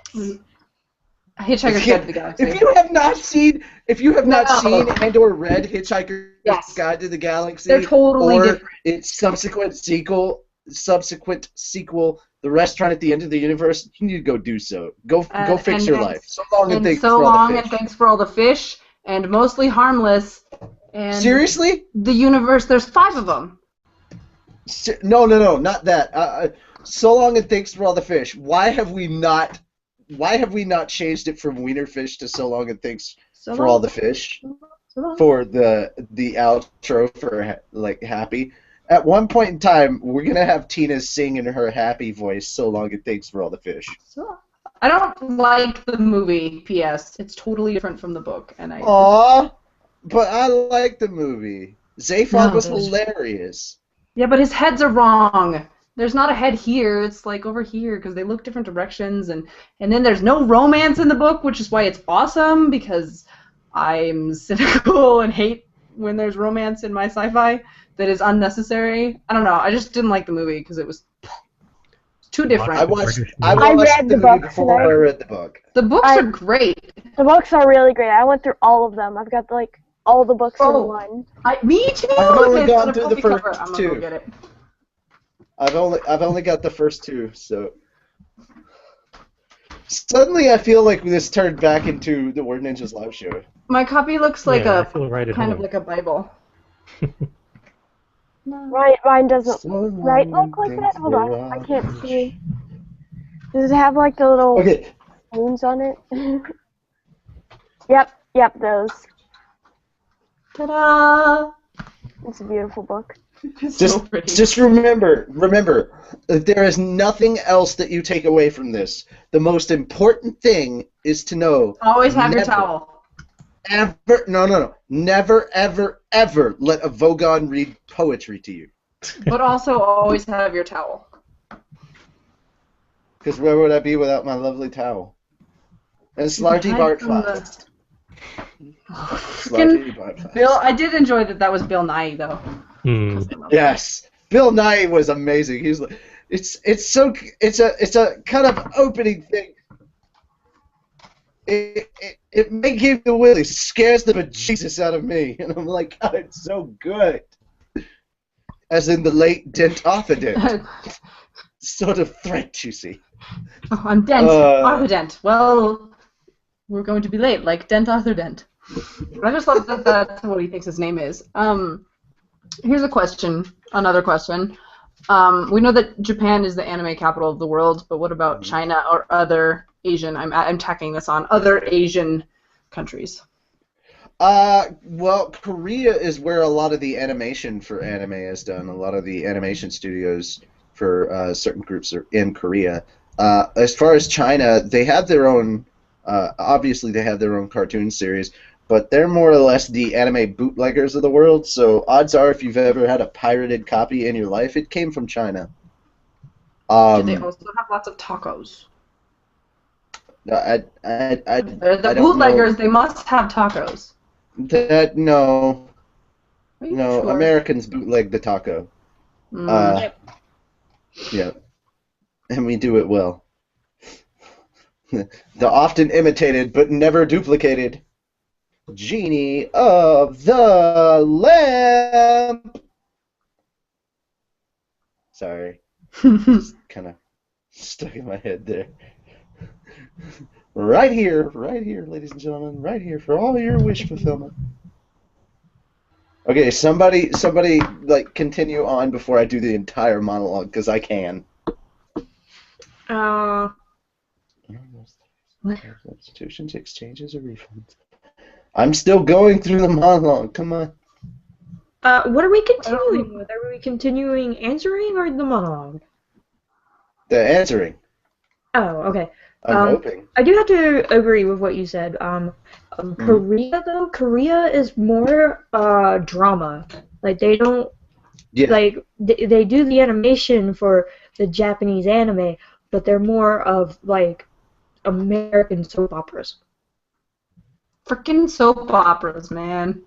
Hitchhiker's Guide to the Galaxy. If you have not seen and/or read Hitchhiker's Guide to the Galaxy, they're totally or different. its subsequent sequel, The Restaurant at the End of the Universe, you need to go do so. Go fix your life. So long and thanks for all the fish. And thanks for all the fish, and mostly harmless. And Seriously? The universe, there's 5 of them. No, not that. So long and thanks for all the fish. Why have we not changed it from wiener fish to so long and thanks for all the fish? For the outro for like happy. At one point in time, we're gonna have Tina sing in her happy voice. So long and thanks for all the fish. I don't like the movie. P.S. It's totally different from the book, and I. Aww, but I like the movie. Zaphod was hilarious. Yeah, but his heads are wrong. There's not a head here. It's like over here because they look different directions, and then there's no romance in the book, which is why it's awesome because I'm cynical and hate when there's romance in my sci-fi that is unnecessary. I don't know. I just didn't like the movie because it was too different. I watched the movie before I read the book. The books are great. The books are really great. I went through all of them. I've got like all the books in one. Me too. I've only gone through the first I'm gonna two. go get it. I've only got the first 2, so suddenly I feel like this turned back into the Word Ninjas live show. My copy looks like I feel right at kind home. of like a Bible. Mine doesn't look like that. Hold on, I can't see. Does it have like the little bones on it? Yep, those. Ta-da! It's a beautiful book. Just remember, there is nothing else that you take away from this. The most important thing is to know. Always have your towel. Never, ever let a Vogon read poetry to you. But also always have your towel. Because where would I be without my lovely towel? And Slarty Bartfast. Bill, I did enjoy that was Bill Nye though. Yes, Bill Nye was amazing. He's like, it's a kind of opening thing. It may give the willies, scares the bejesus out of me, and I'm like, God, it's so good. As in the late Dent Arthur Dent. Sort of threat, you see. Oh, I'm Dent. Arthur Dent. Well, we're going to be late, like Dent Arthur Dent. I just love that that's what he thinks his name is. Here's a question, another question. We know that Japan is the anime capital of the world, but what about China or other Asian? I'm tacking this on other Asian countries. Well, Korea is where a lot of the animation for anime is done. A lot of the animation studios for certain groups are in Korea. As far as China, they have their own. Obviously, they have their own cartoon series, but they're more or less the anime bootleggers of the world. So odds are, if you've ever had a pirated copy in your life, it came from China. Do they also have lots of tacos? They're the bootleggers. They must have tacos. No, Sure? Americans bootleg the taco. Yeah, and we do it well. The often imitated but never duplicated Genie of the Lamp. Sorry, just kind of stuck in my head there. Right here, ladies and gentlemen, right here for all your wish fulfillment. Okay, somebody, like, continue on before I do the entire monologue, because I can. Substitutions, exchanges, or refunds. I'm still going through the monologue. Come on. What are we continuing with? Are we continuing answering or the monologue? The answering. Oh, okay. I'm hoping. I do have to agree with what you said. Korea though, Korea is more drama. Like they don't like they do the animation for the Japanese anime, but they're more of like American soap operas. Freaking soap operas, man.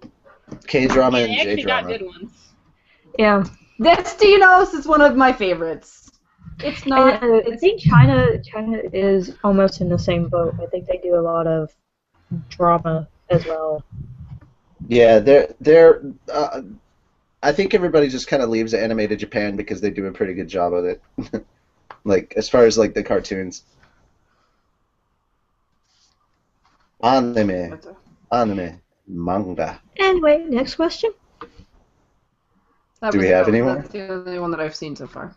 K-drama and They actually got J-drama. good ones. Yeah. Destinos is one of my favorites. It's not. I think China is almost in the same boat. I think they do a lot of drama as well. Yeah, they're. I think everybody just kind of leaves anime to Japan because they do a pretty good job of it. Like as far as like the cartoons. Anime, manga. Anyway, next question. Do we have any more? That's the only one that I've seen so far.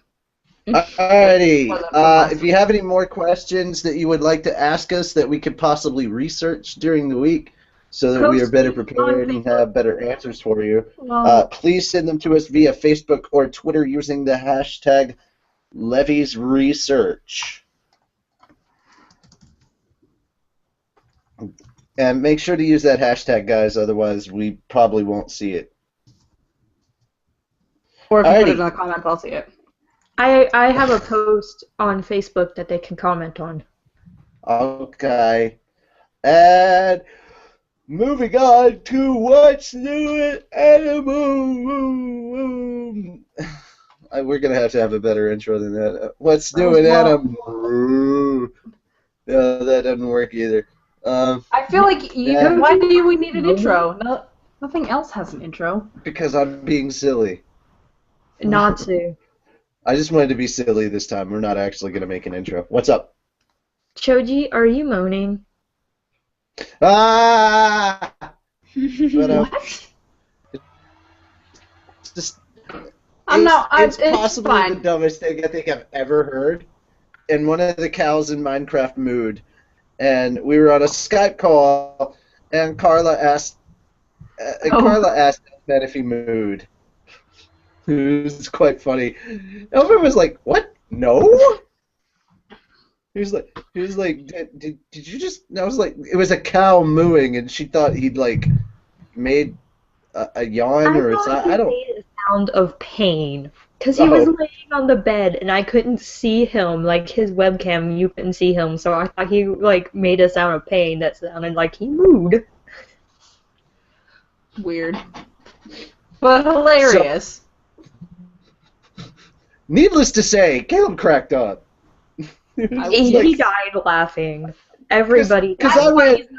Alrighty. If you have any more questions that you would like to ask us that we could possibly research during the week so that we are better prepared and have better answers for you, please send them to us via Facebook or Twitter using the hashtag Levy's Research. And make sure to use that hashtag, guys, otherwise we probably won't see it. Or if you put it in the comments, I'll see it. I have a post on Facebook that they can comment on. Okay. And moving on to what's new in Animoo. We're going to have a better intro than that. What's new in Animoo? No, that doesn't work either. I feel like why do we need an intro? No, nothing else has an intro. Because I'm being silly. Not to. I just wanted to be silly this time. We're not actually going to make an intro. What's up? Choji, are you moaning? Ah! But, What? It's it's possibly fine. the dumbest thing I think I've ever heard. And one of the cows in Minecraft mooed. And we were on a Skype call, and Carla asked Elfman if he mooed. It was quite funny. Elfman was like, "What? No?" He was like, "Did you just?" And I was like, "It was a cow mooing," and she thought he'd like made a yawn or I don't. Made a sound of pain because he was laying on the bed and I couldn't see him. Like his webcam, you couldn't see him, so I thought he like made a sound of pain that sounded like he mooed. Weird, but hilarious. Needless to say, Caleb cracked up. He died laughing. Everybody Because I went,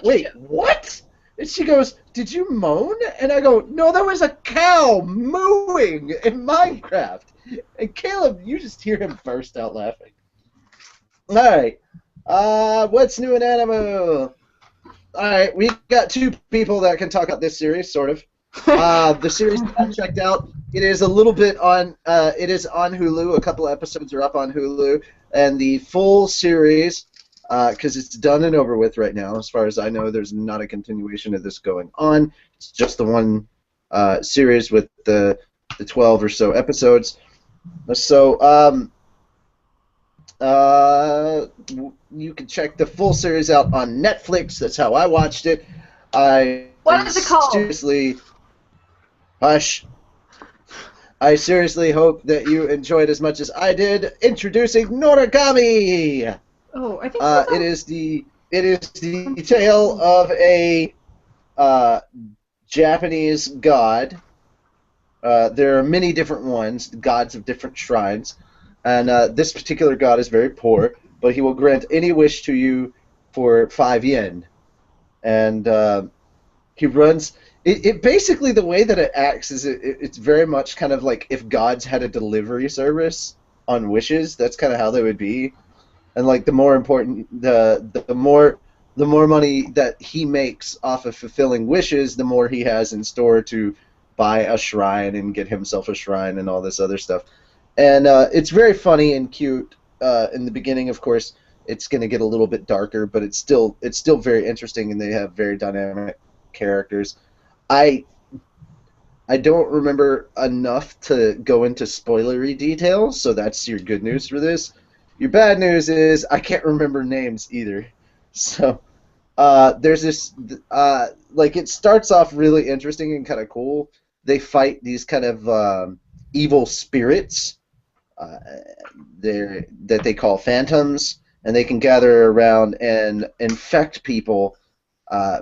wait, what? And she goes, "Did you moan?" And I go, "No, there was a cow mooing in Minecraft." And Caleb, you just hear him burst out laughing. All right. What's new in Animoo? All right, we got two people that can talk about this series, sort of. The series that I checked out, it is a little bit on. It is on Hulu. A couple episodes are up on Hulu, and the full series, because it's done and over with right now. As far as I know, there's not a continuation of this going on. It's just the one series with the 12 or so episodes. So you can check the full series out on Netflix. That's how I watched it. What is it called? Hush. I seriously hope that you enjoyed as much as I did. Introducing Noragami. Oh, I think it is the tale of a Japanese god. There are many different ones, gods of different shrines, and this particular god is very poor, but he will grant any wish to you for 5 yen. And he runs. It basically, the way that it acts is it's very much kind of like if gods had a delivery service on wishes. That's kind of how they would be. And like the more important, the more the more money that he makes off of fulfilling wishes, the more he has in store to buy a shrine and get himself a shrine and all this other stuff. And it's very funny and cute. In the beginning, of course, it's going to get a little bit darker, but it's still very interesting, and they have very dynamic characters. I don't remember enough to go into spoilery details, so that's your good news for this. Your bad news is I can't remember names either. So there's this like it starts off really interesting and kind of cool. They fight these kind of evil spirits that they call phantoms, and they can gather around and infect people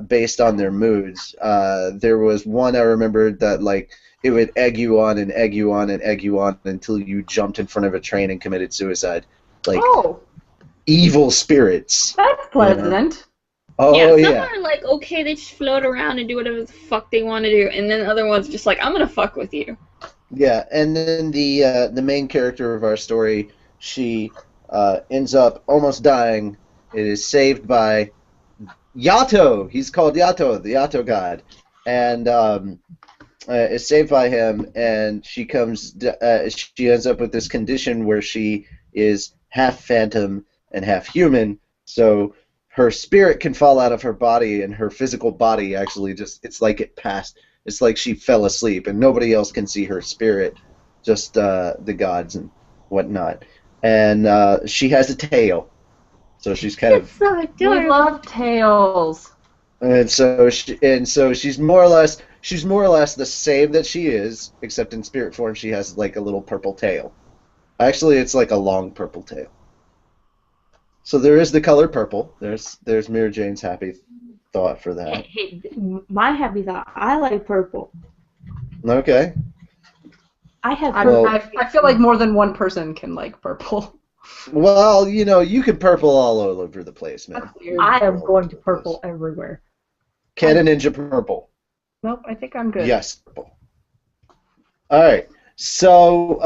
based on their moods. There was one I remembered that like it would egg you on and egg you on and egg you on until you jumped in front of a train and committed suicide. Like evil spirits. That's pleasant. Oh some yeah. are like, okay, they just float around and do whatever the fuck they want to do, and then other ones just like, I'm gonna fuck with you. Yeah, and then the main character of our story, she ends up almost dying. It is saved by Yato. He's called Yato, the Yato god, and is saved by him. And she she ends up with this condition where she is half phantom and half human. So her spirit can fall out of her body, and her physical body actually it's like it passed. It's like she fell asleep, and nobody else can see her spirit, just the gods and whatnot. And she has a tail, so she's kind of. We love tails. And so she's more or less the same that she is, except in spirit form she has like a little purple tail. Actually, it's like a long purple tail. So there is the color purple. There's Mira Jane's happy thought for that. Hey, my happy thought. I like purple. Okay. I have I purple. feel like more than one person can like purple. Well, you can purple all over the place, man. I am going to purple everywhere. Ken and Ninja purple. Nope, I think I'm good. Yes, purple. All right. So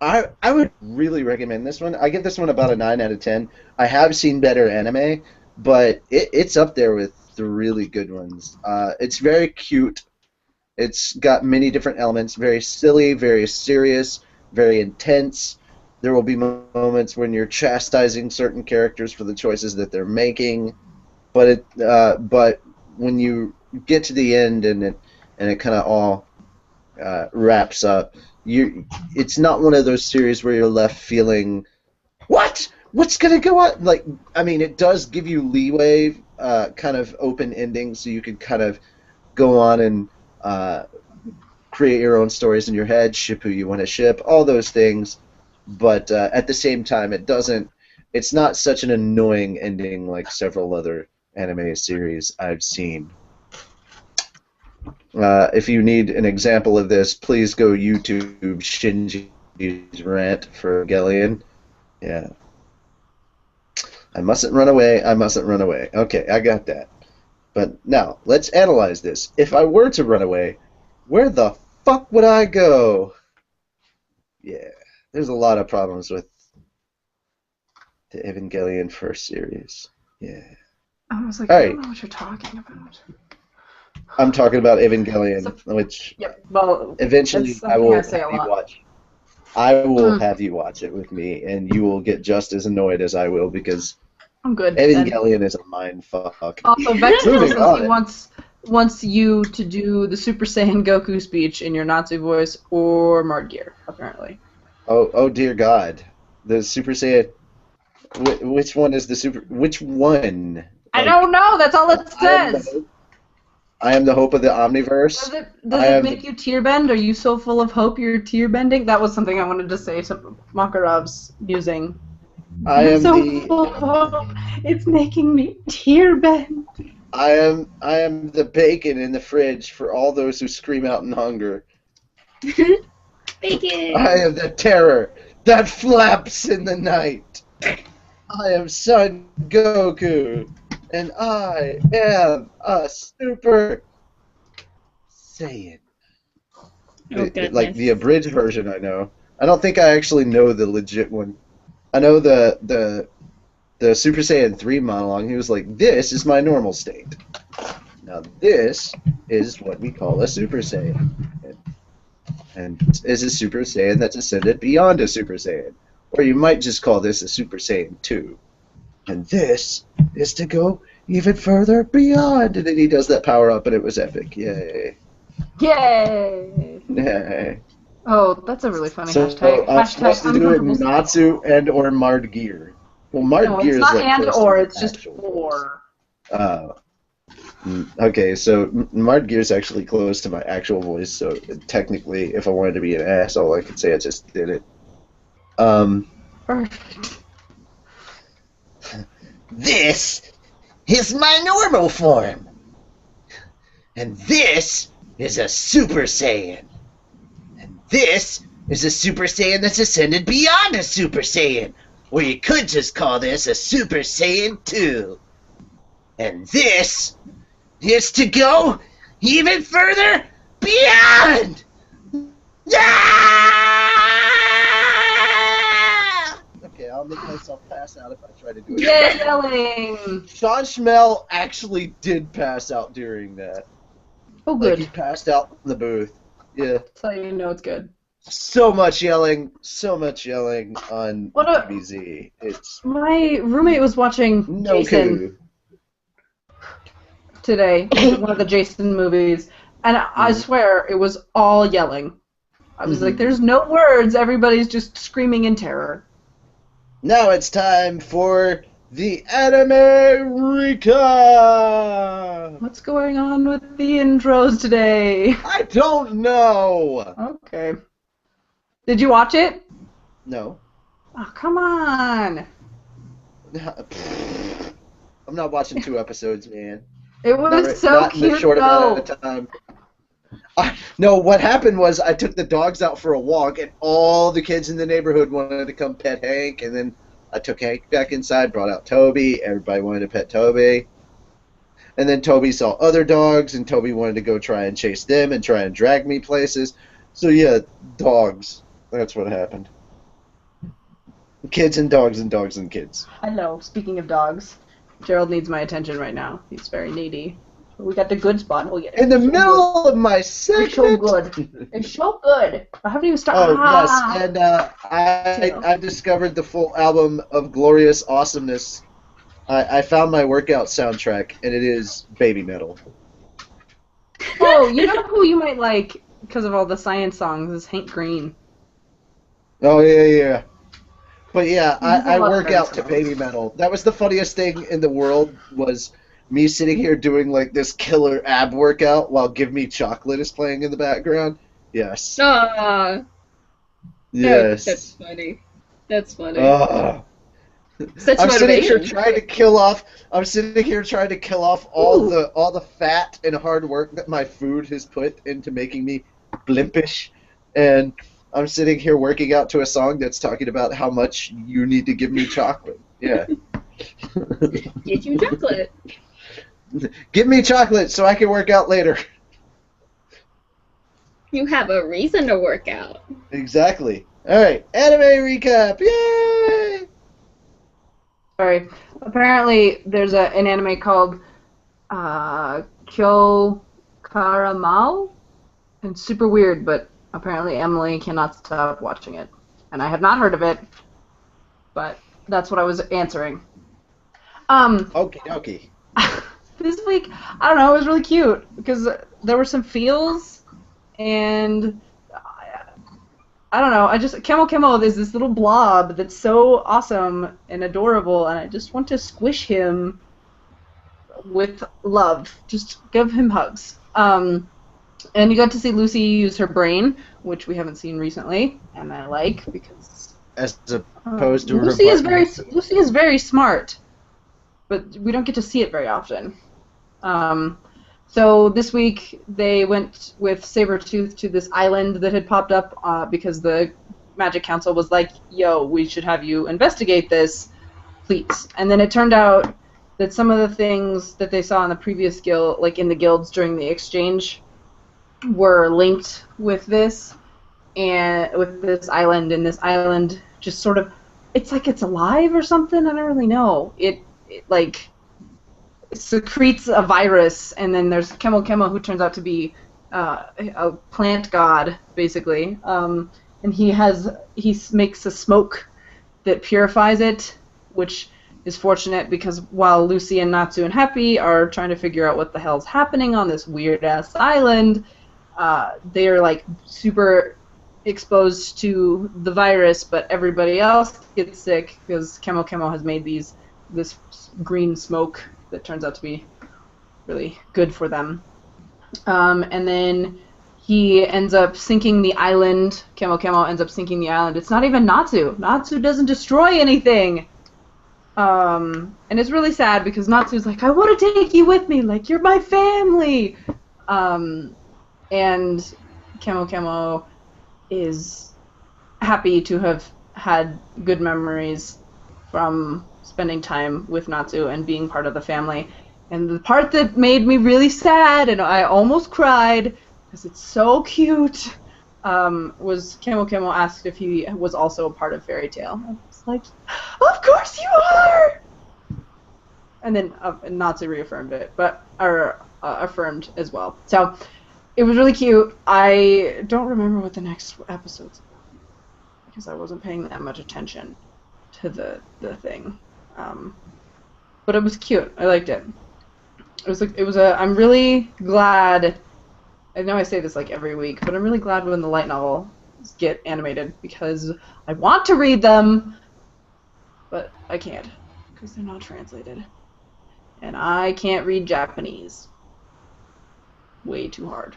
I would really recommend this one. I give this one about a 9 out of 10. I have seen better anime, but it's up there with the really good ones. It's very cute. It's got many different elements. Very silly, very serious, very intense. There will be moments when you're chastising certain characters for the choices that they're making, but when you get to the end and it kind of all wraps up, it's not one of those series where you're left feeling what's gonna go on. Like, I mean, it does give you leeway, kind of open ending, so you can kind of go on and create your own stories in your head, ship who you want to ship, all those things. But at the same time, it's not such an annoying ending like several other anime series I've seen. If you need an example of this, please go YouTube Shinji's rant for Evangelion. Yeah. I mustn't run away, I mustn't run away. Okay, I got that. But now, let's analyze this. If I were to run away, where the fuck would I go? Yeah, there's a lot of problems with the Evangelion first series. Yeah. I was like, All I right. don't know what you're talking about. I'm talking about Evangelion, which Well, eventually that's I will something I say a have you lot. watch. I will have you watch it with me, and you will get just as annoyed as I will, because I'm good. Evangelion is a mind fuck. Also, Vex Moving says on. he wants you to do the Super Saiyan Goku speech in your Natsu voice or Mard Gear, apparently. Oh dear God, the Super Saiyan. Which one is the Super? Which one? I don't know. That's all it says. I am the hope of the Omniverse. Does it make you tear bend? Are you so full of hope you're tear bending? That was something I wanted to say to Makarov's musing. I am so the. full of hope. It's making me tear bend. I am the bacon in the fridge for all those who scream out in hunger. Bacon! I am the terror that flaps in the night. I am Son Goku, and I am a Super Saiyan. Like the abridged version, I know. I don't think I actually know the legit one. I know the the Super Saiyan 3 monologue, he was like, "This is my normal state. Now this is what we call a Super Saiyan. And is a Super Saiyan that's ascended beyond a Super Saiyan. Or you might just call this a Super Saiyan 2. And this is to go even further beyond." And then he does that power up, and it was epic. Yay. Yay! Yay. Oh, that's a really funny So hashtag. I'm supposed to do it Uncomfortable- Natsu and or Mard Gear. Well, Mard No, Gear it's is not like and close to or, the it's just actual or. voice. Okay, so Mard Gear is actually close to my actual voice, so technically, if I wanted to be an asshole, I could say I just did it. Perfect. This is my normal form. And this is a Super Saiyan. And this is a Super Saiyan that's ascended beyond a Super Saiyan. Or you could just call this a Super Saiyan 2. And this is to go even further beyond! Yeah! Okay, I'll make myself pass out if I try to do it. Yay, yelling! Sean Schmel actually did pass out during that. Oh, Like, good. he passed out in the booth. Yeah. So you know it's good. So much yelling on What a- DBZ. It's My roommate was watching no Jason coup. today, one of the Jason movies, and I swear it was all yelling. I was like, there's no words, everybody's just screaming in terror. Now it's time for the Anime Recap! What's going on with the intros today? I don't know! Okay. Did you watch it? No. Oh, come on. I'm not watching 2 episodes, man. It was so Not in a cute, short though. amount of time. No, what happened was I took the dogs out for a walk, and all the kids in the neighborhood wanted to come pet Hank, and then I took Hank back inside, brought out Toby. Everybody wanted to pet Toby. And then Toby saw other dogs, and Toby wanted to go try and chase them and try and drag me places. So yeah, dogs. That's what happened. Kids and dogs and dogs and kids. I know, speaking of dogs, Gerald needs my attention right now. He's very needy. We got the good spot. We'll get it. In the middle of my segment. It's so good. It's so good. I haven't even started. Oh, yes, and I discovered the full album of Glorious Awesomeness. I found my workout soundtrack, and it is baby metal. Oh, you know who you might like because of all the science songs is Hank Green. Oh, yeah. But yeah, There's a I lot of work great out to songs. baby metal. That was the funniest thing in the world, was me sitting here doing like this killer ab workout while Give Me Chocolate is playing in the background. Yes. Ah, Yes. that's funny. That's funny. Such I'm sitting here motivation. trying to kill off. I'm sitting here trying to kill off all the fat and hard work that my food has put into making me blimpish, and I'm sitting here working out to a song that's talking about how much you need to give me chocolate. Yeah. Get you chocolate. Give me chocolate so I can work out later. You have a reason to work out. Exactly. All right, anime recap. Yay! Sorry. Apparently, there's an anime called Kyo Karamao. It's super weird, but apparently Emily cannot stop watching it. And I have not heard of it, but that's what I was answering. Okay. This week, I don't know, it was really cute because there were some feels, and I don't know, Kemo, there's this little blob that's so awesome and adorable, and I just want to squish him with love. Just give him hugs. And you got to see Lucy use her brain, which we haven't seen recently, and I like because As opposed to Lucy is Rebecca. very smart, but we don't get to see it very often. So this week they went with Sabretooth to this island that had popped up because the Magic Council was like, yo, we should have you investigate this, please. And then it turned out that some of the things that they saw in the previous guild, like in the guilds during the exchange, were linked with this and with this island, and this island just sort of it's like it's alive or something. I don't really know. It like secretes a virus, and then there's Kemo who turns out to be a plant god, basically. And he makes a smoke that purifies it, which is fortunate because while Lucy and Natsu and Happy are trying to figure out what the hell's happening on this weird-ass island, they are like super exposed to the virus, but everybody else gets sick because Kemo has made this green smoke that turns out to be really good for them. And then he ends up sinking the island. Kemo ends up sinking the island. It's not even Natsu. Natsu doesn't destroy anything. And it's really sad because Natsu's like, I want to take you with me. Like, you're my family. And Kemo is happy to have had good memories from spending time with Natsu and being part of the family. And the part that made me really sad, and I almost cried, because it's so cute, was Kemo asked if he was also a part of Fairy Tail. I was like, of course you are! And then Natsu reaffirmed it, affirmed as well. So, it was really cute. I don't remember what the next episode's about, because I wasn't paying that much attention to the thing. But it was cute. I liked it. I'm really glad. I know I say this like every week, but I'm really glad when the light novels get animated because I want to read them, but I can't because they're not translated, and I can't read Japanese. Way too hard.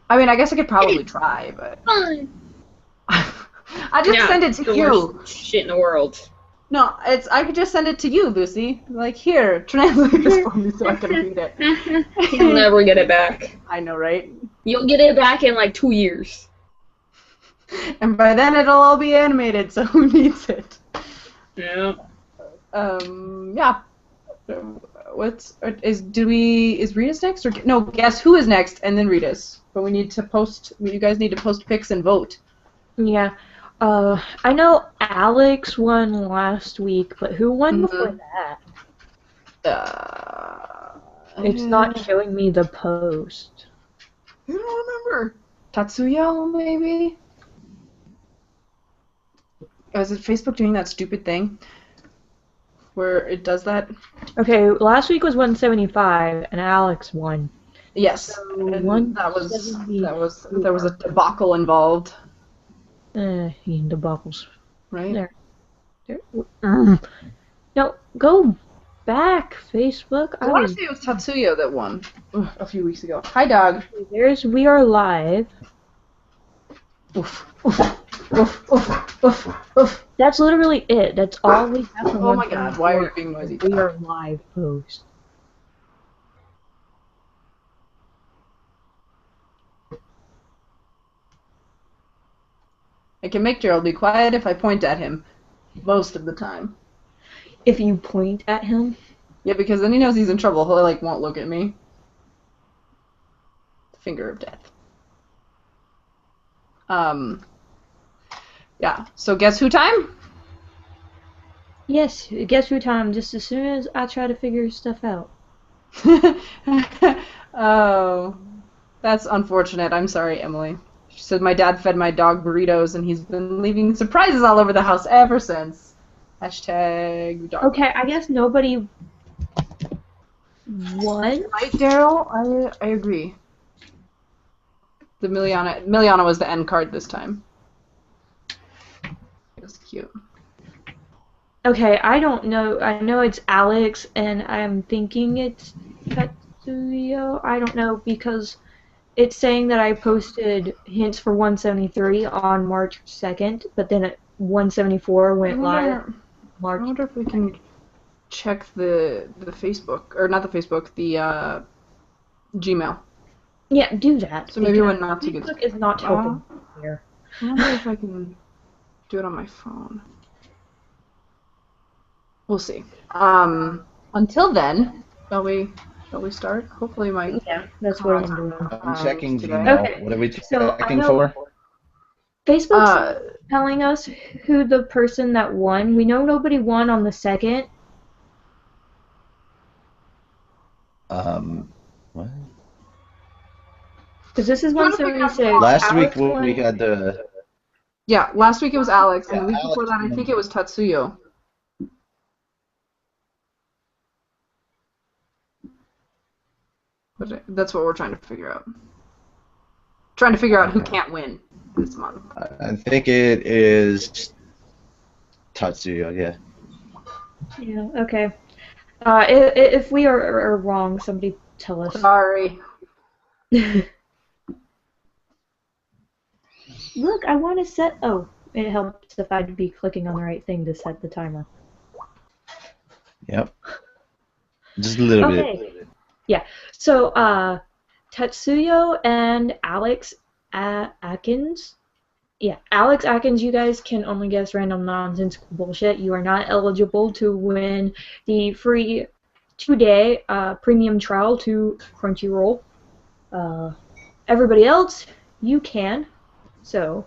I mean, I guess I could probably try, but Fine. I just send it to you. Worst shit in the world. No, I could just send it to you, Lucy. Like, here, translate this for me so I can read it. You'll never get it back. I know, right? You'll get it back in like 2 years. And by then it'll all be animated, so who needs it? Yeah. Yeah. Is Reedus next or no? Guess who is next, and then Reedus. But we need to post. You guys need to post pics and vote. Yeah. I know Alex won last week, but who won before that? It's not showing me the post. I don't remember. Tatsuya, maybe? Is it Facebook doing that stupid thing where it does that? Okay, last week was 175, and Alex won. Yes, So there was a debacle involved. Debacles. Right? There. No, go back, Facebook. I want to say it was Tatsuya that won a few weeks ago. Hi, dog. There's We Are Live. Oof, oof, oof, oof, oof, oof. That's literally it. That's all we have from Oh my god, why are you being noisy? We Are Live post. I can make Gerald be quiet if I point at him. Most of the time. If you point at him? Yeah, because then he knows he's in trouble. He like won't look at me. Finger of death. Yeah. So guess who time? Yes, Guess Who time, just as soon as I try to figure stuff out. Oh, that's unfortunate. I'm sorry, Emily. She said my dad fed my dog burritos and he's been leaving surprises all over the house ever since. Hashtag dog. Okay, I guess nobody won. Right, Daryl? I agree. The Miliana was the end card this time. It was cute. Okay, I don't know. I know it's Alex, and I'm thinking it's Tatsuya. I don't know because it's saying that I posted hints for 173 on March 2nd, but then 174 went live. I wonder if we can check the Facebook, or not the Facebook, the Gmail. Yeah, do that. So maybe when Natsu gets... Facebook is not helping here. I wonder if I can do it on my phone. We'll see. Until then, shall we start? Hopefully my... Yeah, that's what I'm doing. I'm checking today. Gmail. Okay. What are we So, checking I know- for? Facebook's telling us who the person that won. We know nobody won on the second. What? Because this is 176. Last week Alex we won. had the. Yeah, last week it was Alex, and the week Alex before that I think it was Tatsuyo. But that's what we're trying to figure out. Trying to figure out who can't win this month. I think it is Tatsuya. Yeah. Yeah. Okay. If we are wrong, somebody tell us. Sorry. Look, I want to set. Oh, it helps if I'd be clicking on the right thing to set the timer. Yep. Just a little bit. Okay. Yeah. So, Tatsuyo and Alex Atkins. Yeah, Alex Atkins, you guys can only guess random nonsensical bullshit. You are not eligible to win the free 2-day premium trial to Crunchyroll. Everybody else, you can. So,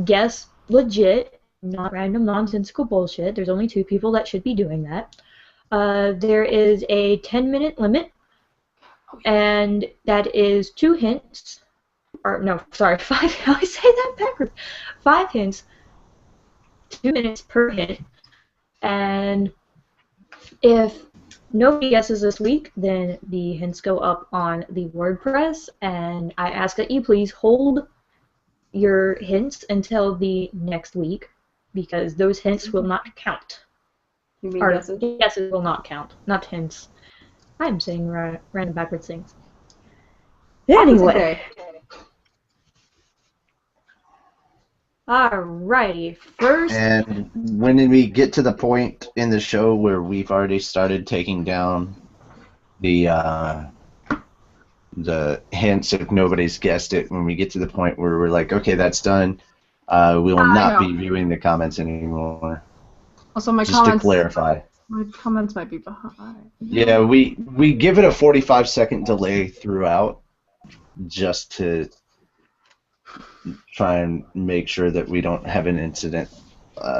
guess legit, not random nonsensical bullshit. There's only 2 people that should be doing that. There is a 10-minute limit, and that is 2 hints. Or, no, sorry, 5. I say that backwards. 5 hints, 2 minutes per hint. And if nobody guesses this week, then the hints go up on the WordPress, and I ask that you please hold your hints until the next week, because those hints will not count. You mean Or guesses? guesses will not count, not hints. I'm saying random backwards things. Anyway. Alrighty, first. And when we get to the point in the show where we've already started taking down the hints, if nobody's guessed it, when we get to the point where we're like, okay, that's done, we will not be viewing the comments anymore. Also, my Just comments. to clarify. My comments might be behind. Yeah, we give it a 45-second delay throughout, just to try and make sure that we don't have an incident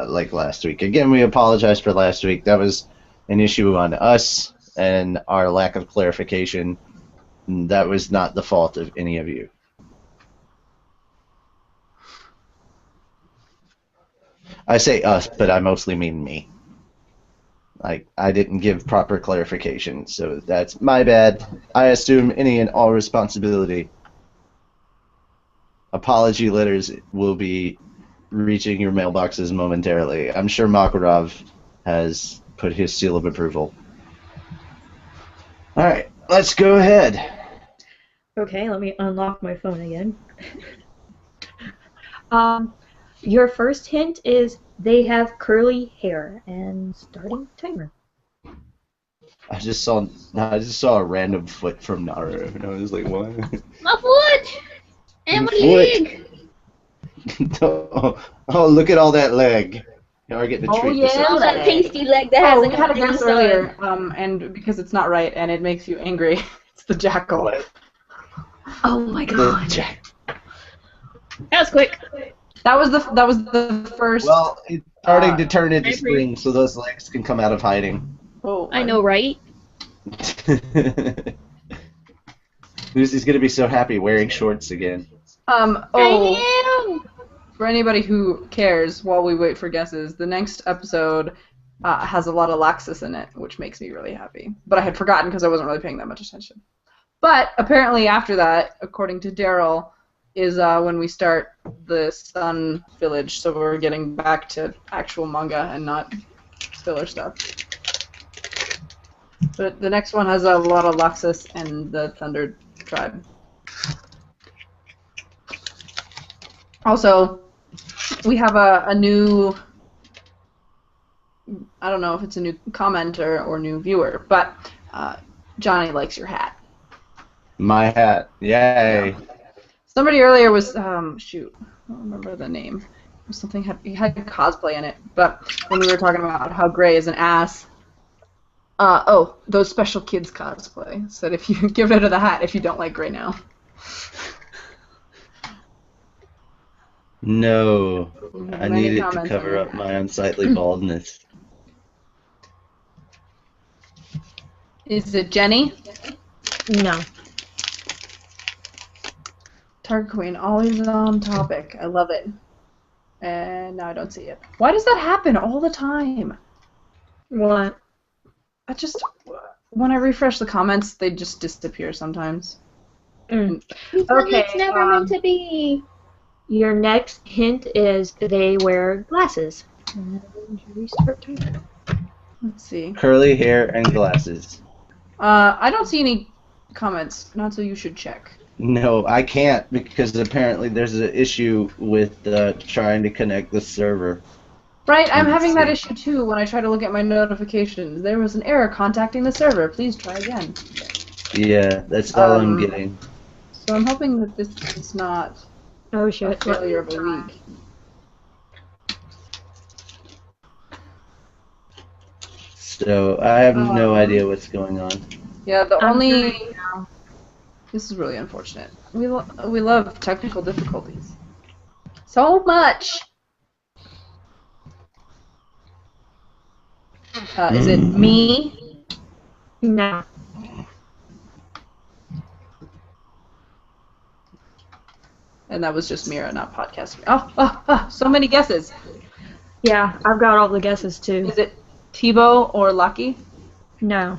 like last week. Again, we apologize for last week. That was an issue on us and our lack of clarification. That was not the fault of any of you. I say us, but I mostly mean me. Like, I didn't give proper clarification, so that's my bad. I assume any and all responsibility. Apology letters will be reaching your mailboxes momentarily. I'm sure Makarov has put his seal of approval. Alright, let's go ahead. Okay, let me unlock my phone again. Your first hint is they have curly hair, and starting timer. I just saw a random foot from Naruto, and I was like, what? My foot! And my Foot. leg! Oh, look at all that leg. Now we're getting to treat this yeah. Oh, episode. that pasty leg that has Oh, like we had a green guess sun. earlier, and because it's not right and it makes you angry, it's the jackal. What? Oh my The god. jack. That was quick. That was the first. Well, it's starting to turn into I agree. spring, so those legs can come out of hiding. Oh, I know, right? Lucy's gonna be so happy wearing shorts again. Oh, I am! for anybody who cares, while we wait for guesses, the next episode has a lot of Laxus in it, which makes me really happy. But I had forgotten because I wasn't really paying that much attention. But apparently after that, according to Daryl, is when we start the Sun Village, so we're getting back to actual manga and not filler stuff. But the next one has a lot of Laxus and the Thunder Tribe. Also, we have a new, I don't know if it's a new commenter or new viewer, but Johnny likes your hat. My hat. Yay. Somebody earlier was, shoot, I don't remember the name. It was something, he had cosplay in it, but when we were talking about how Gray is an ass, those Special Kids cosplay said if you get rid of the hat if you don't like Gray now. No. I Many needed to comments cover on up my unsightly baldness. Is it Jenny? No. Target Queen, always on topic. I love it. And now I don't see it. Why does that happen all the time? What? When I refresh the comments, they just disappear sometimes. Mm. Okay, Okay, it's never meant to be. Your next hint is they wear glasses. And restart time. Let's see. Curly hair and glasses. I don't see any comments. Not so you should check. No, I can't because apparently there's an issue with trying to connect the server. Right, I'm having that Let's issue too when I try to look at my notifications. There was an error contacting the server. Please try again. Yeah, that's all I'm getting. So I'm hoping that this is not Oh a shit. failure of a week. So I have no idea what's going on. Yeah, the I'm only... doing now. This is really unfortunate. We love technical difficulties. So much! Is it me? No. And that was just Mira, not podcast. So many guesses. Yeah, I've got all the guesses too. Is it Tebow or Lucky? No.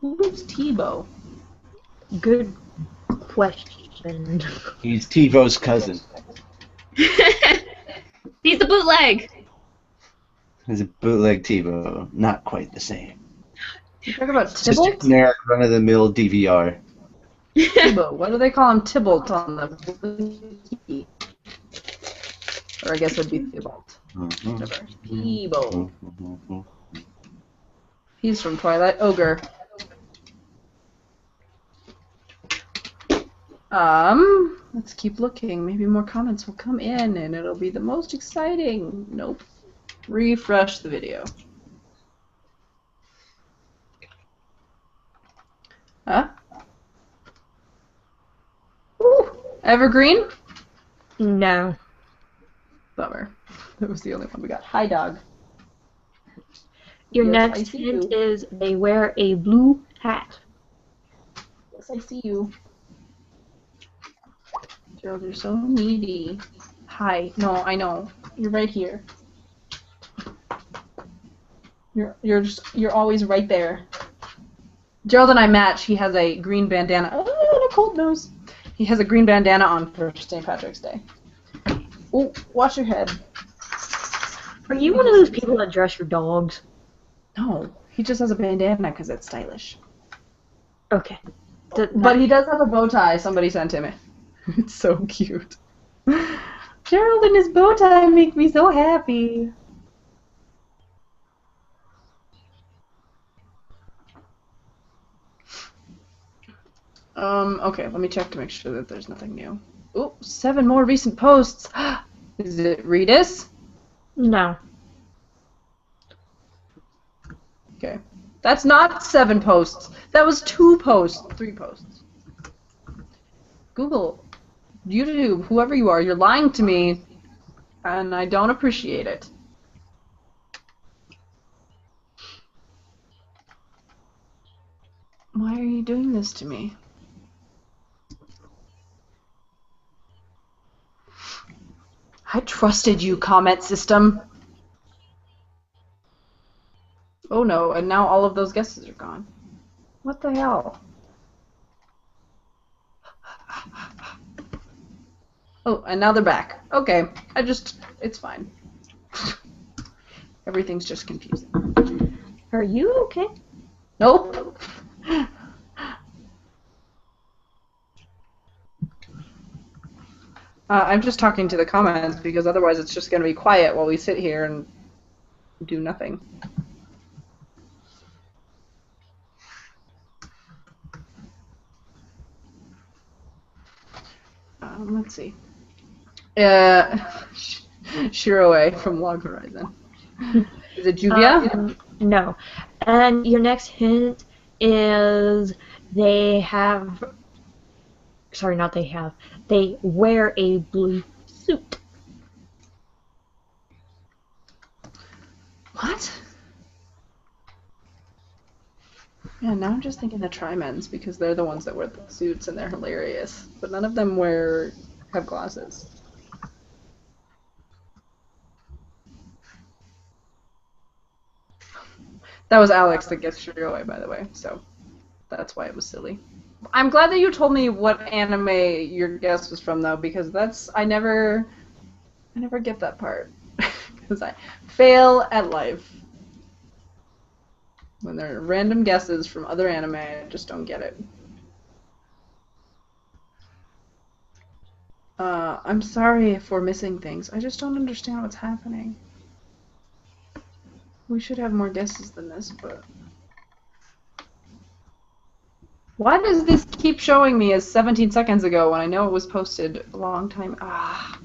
Who's Tebow? Good question. He's TiVo's cousin. He's the bootleg. He's a bootleg TiVo. Not quite the same. You talk about Just a Tybalt? generic run-of-the-mill DVR. Tebow. Why do they call him Tybalt on the wiki? Or I guess it would be Tybalt. Whatever. Tebow. He's from Twilight Ogre. Let's keep looking. Maybe more comments will come in and it'll be the most exciting. Nope. Refresh the video. Huh? Ooh, Evergreen? No. Bummer. That was the only one we got. Hi, dog. Your Yes, I next see hint you. is they wear a blue hat. Yes, I see you. Gerald, you're so needy. Hi. No, I know. You're right here. You're always right there. Gerald and I match. He has a green bandana. Oh, a cold nose. He has a green bandana on for St. Patrick's Day. Oh, wash your head. Are you one of those people that dress your dogs? No, he just has a bandana because it's stylish. Okay. But he does have a bow tie. Somebody sent him it. It's so cute. Gerald and his bow tie make me so happy. Okay, let me check to make sure that there's nothing new. Ooh, 7 more recent posts. Is it Reedus? No. Okay. That's not 7 posts. That was 2 posts. 3 posts. Google, YouTube, whoever you are, you're lying to me, and I don't appreciate it. Why are you doing this to me? I trusted you, comment system. Oh no, and now all of those guesses are gone. What the hell? Oh, and now they're back. Okay, it's fine. Everything's just confusing. Are you okay? Nope. I'm just talking to the comments because otherwise it's just going to be quiet while we sit here and do nothing. Let's see. Shiroe from Log Horizon. Is it Juvia? No. And your next hint is they wear a blue suit. What? Yeah, now I'm just thinking the Trimens because they're the ones that wear the suits and they're hilarious. But none of them have glasses. That was Alex that gets away, by the way, so that's why it was silly. I'm glad that you told me what anime your guess was from, though, because I never get that part. Because I fail at life. When there are random guesses from other anime, I just don't get it. I'm sorry if we're missing things. I just don't understand what's happening. We should have more guesses than this, but... Why does this keep showing me as 17 seconds ago when I know it was posted a long time? Ah.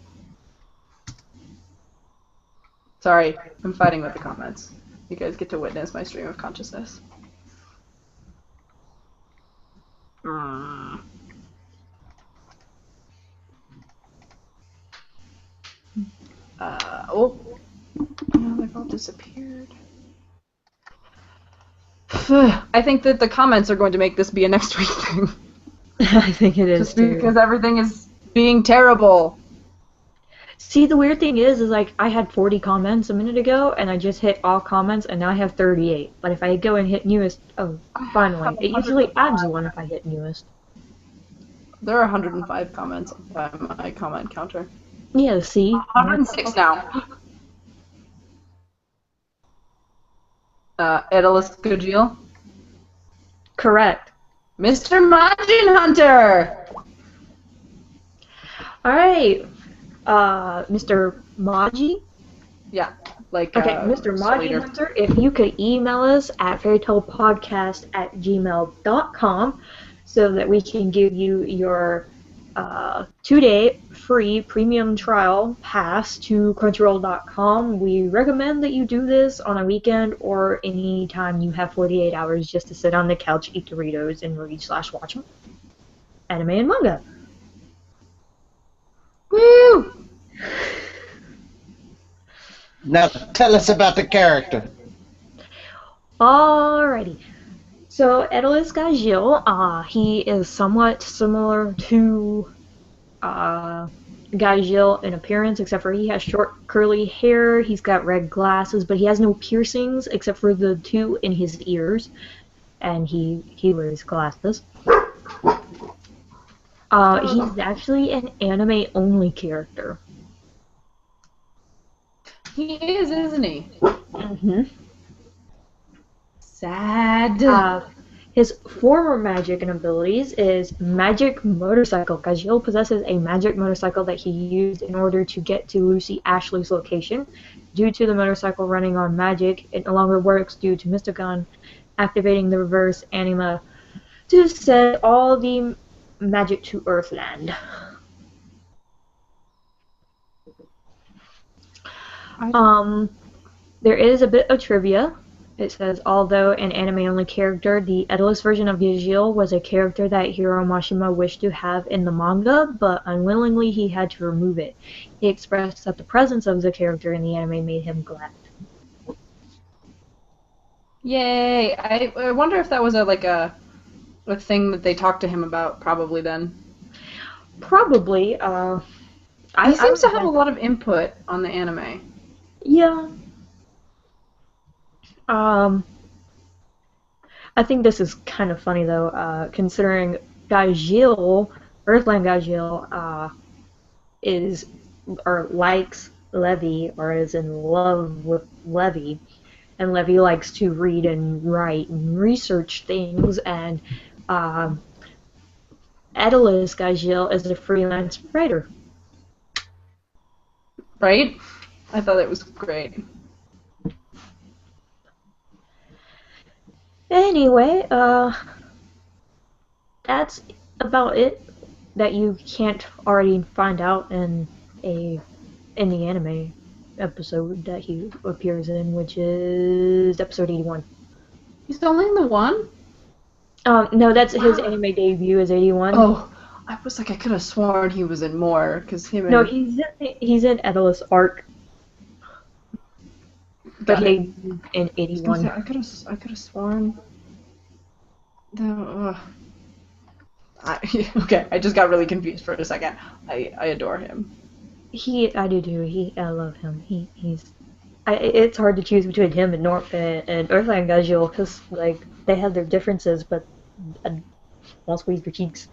Sorry, I'm fighting with the comments. You guys get to witness my stream of consciousness. Oh. Now they've all disappeared. I think that the comments are going to make this be a next week thing. I think it is, just because everything is being terrible. See, the weird thing is like, I had 40 comments a minute ago, and I just hit all comments, and now I have 38. But if I go and hit newest, oh, finally. It usually adds one if I hit newest. There are 105 comments by my comment counter. Yeah, see? 106 now. Edalus Gojil? Correct. Mr. Majin Hunter! Alright. Mr. Maji? Yeah. Like, okay, Mr. Maji Hunter, if you could email us at fairytalepodcast@gmail.com so that we can give you your 2-day free premium trial pass to Crunchyroll.com. We recommend that you do this on a weekend or any time you have 48 hours just to sit on the couch, eat Doritos, and read/watch anime and manga. Woo! Now tell us about the character. Alrighty. So Edalus Gajil, he is somewhat similar to Gajil in appearance, except for he has short curly hair, he's got red glasses, but he has no piercings except for the 2 in his ears, and he wears glasses. He's actually an anime-only character. He is, isn't he? Mm-hmm. Sad. His former magic and abilities is Magic Motorcycle. Gajil possesses a magic motorcycle that he used in order to get to Lucy Ashley's location. Due to the motorcycle running on magic, it no longer works due to Mysticon activating the reverse anima to send all the magic to Earthland. There is a bit of trivia. It says, although an anime-only character, the Edalus version of Gajil was a character that Hiro Mashima wished to have in the manga, but unwillingly he had to remove it. He expressed that the presence of the character in the anime made him glad. Yay! I wonder if that was a thing that they talked to him about, probably then. Probably. He seems to have a lot of input on the anime. Yeah. I think this is kind of funny though, considering Gajil, Earthland Gajil, likes Levy, or is in love with Levy, and Levy likes to read and write and research things, and Edalus Gajil is a freelance writer. Right? I thought it was great. Anyway, that's about it that you can't already find out in the anime episode that he appears in, which is episode 81. He's only in the one? No, that's his anime debut is 81. Oh, I was like, I could have sworn he was in more, because him and... No, he's in Edalus arc. but Got he it. in I was gonna 81. say, I could have sworn. Okay, I just got really confused for a second. I adore him. I do too. I love him. It's hard to choose between him and Earthland Gajul because like they have their differences, but I'll squeeze your cheeks.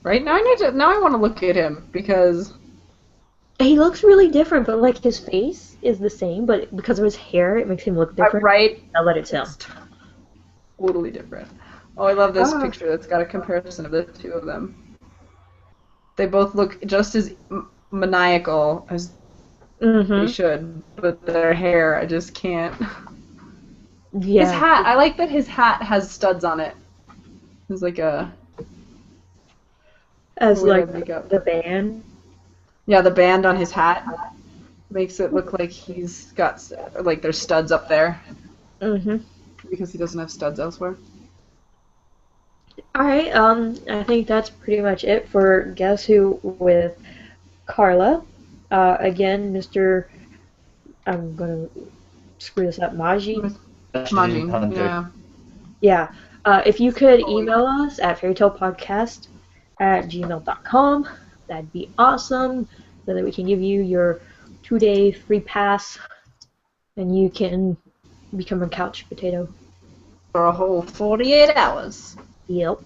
Right now, I want to look at him because He looks really different, but like his face is the same, but because of his hair, it makes him look different. right, I'll let it tell. it's totally different. Oh, I love this picture that's got a comparison of the two of them. They both look just as maniacal as they should, but their hair, I just can't. Yeah. His hat, I like that his hat has studs on it. It's like a... As way to like make up. the band. Yeah, the band on his hat makes it look like he's got, like, there's studs up there. Because he doesn't have studs elsewhere. Alright, I think that's pretty much it for Guess Who with Carla. Again, Mr. I'm gonna screw this up, Maji. Majin, yeah. Yeah. If you could email us at fairytalepodcast@gmail.com, that'd be awesome, so that we can give you your 2-day free pass, and you can become a couch potato. For a whole 48 hours. Yep.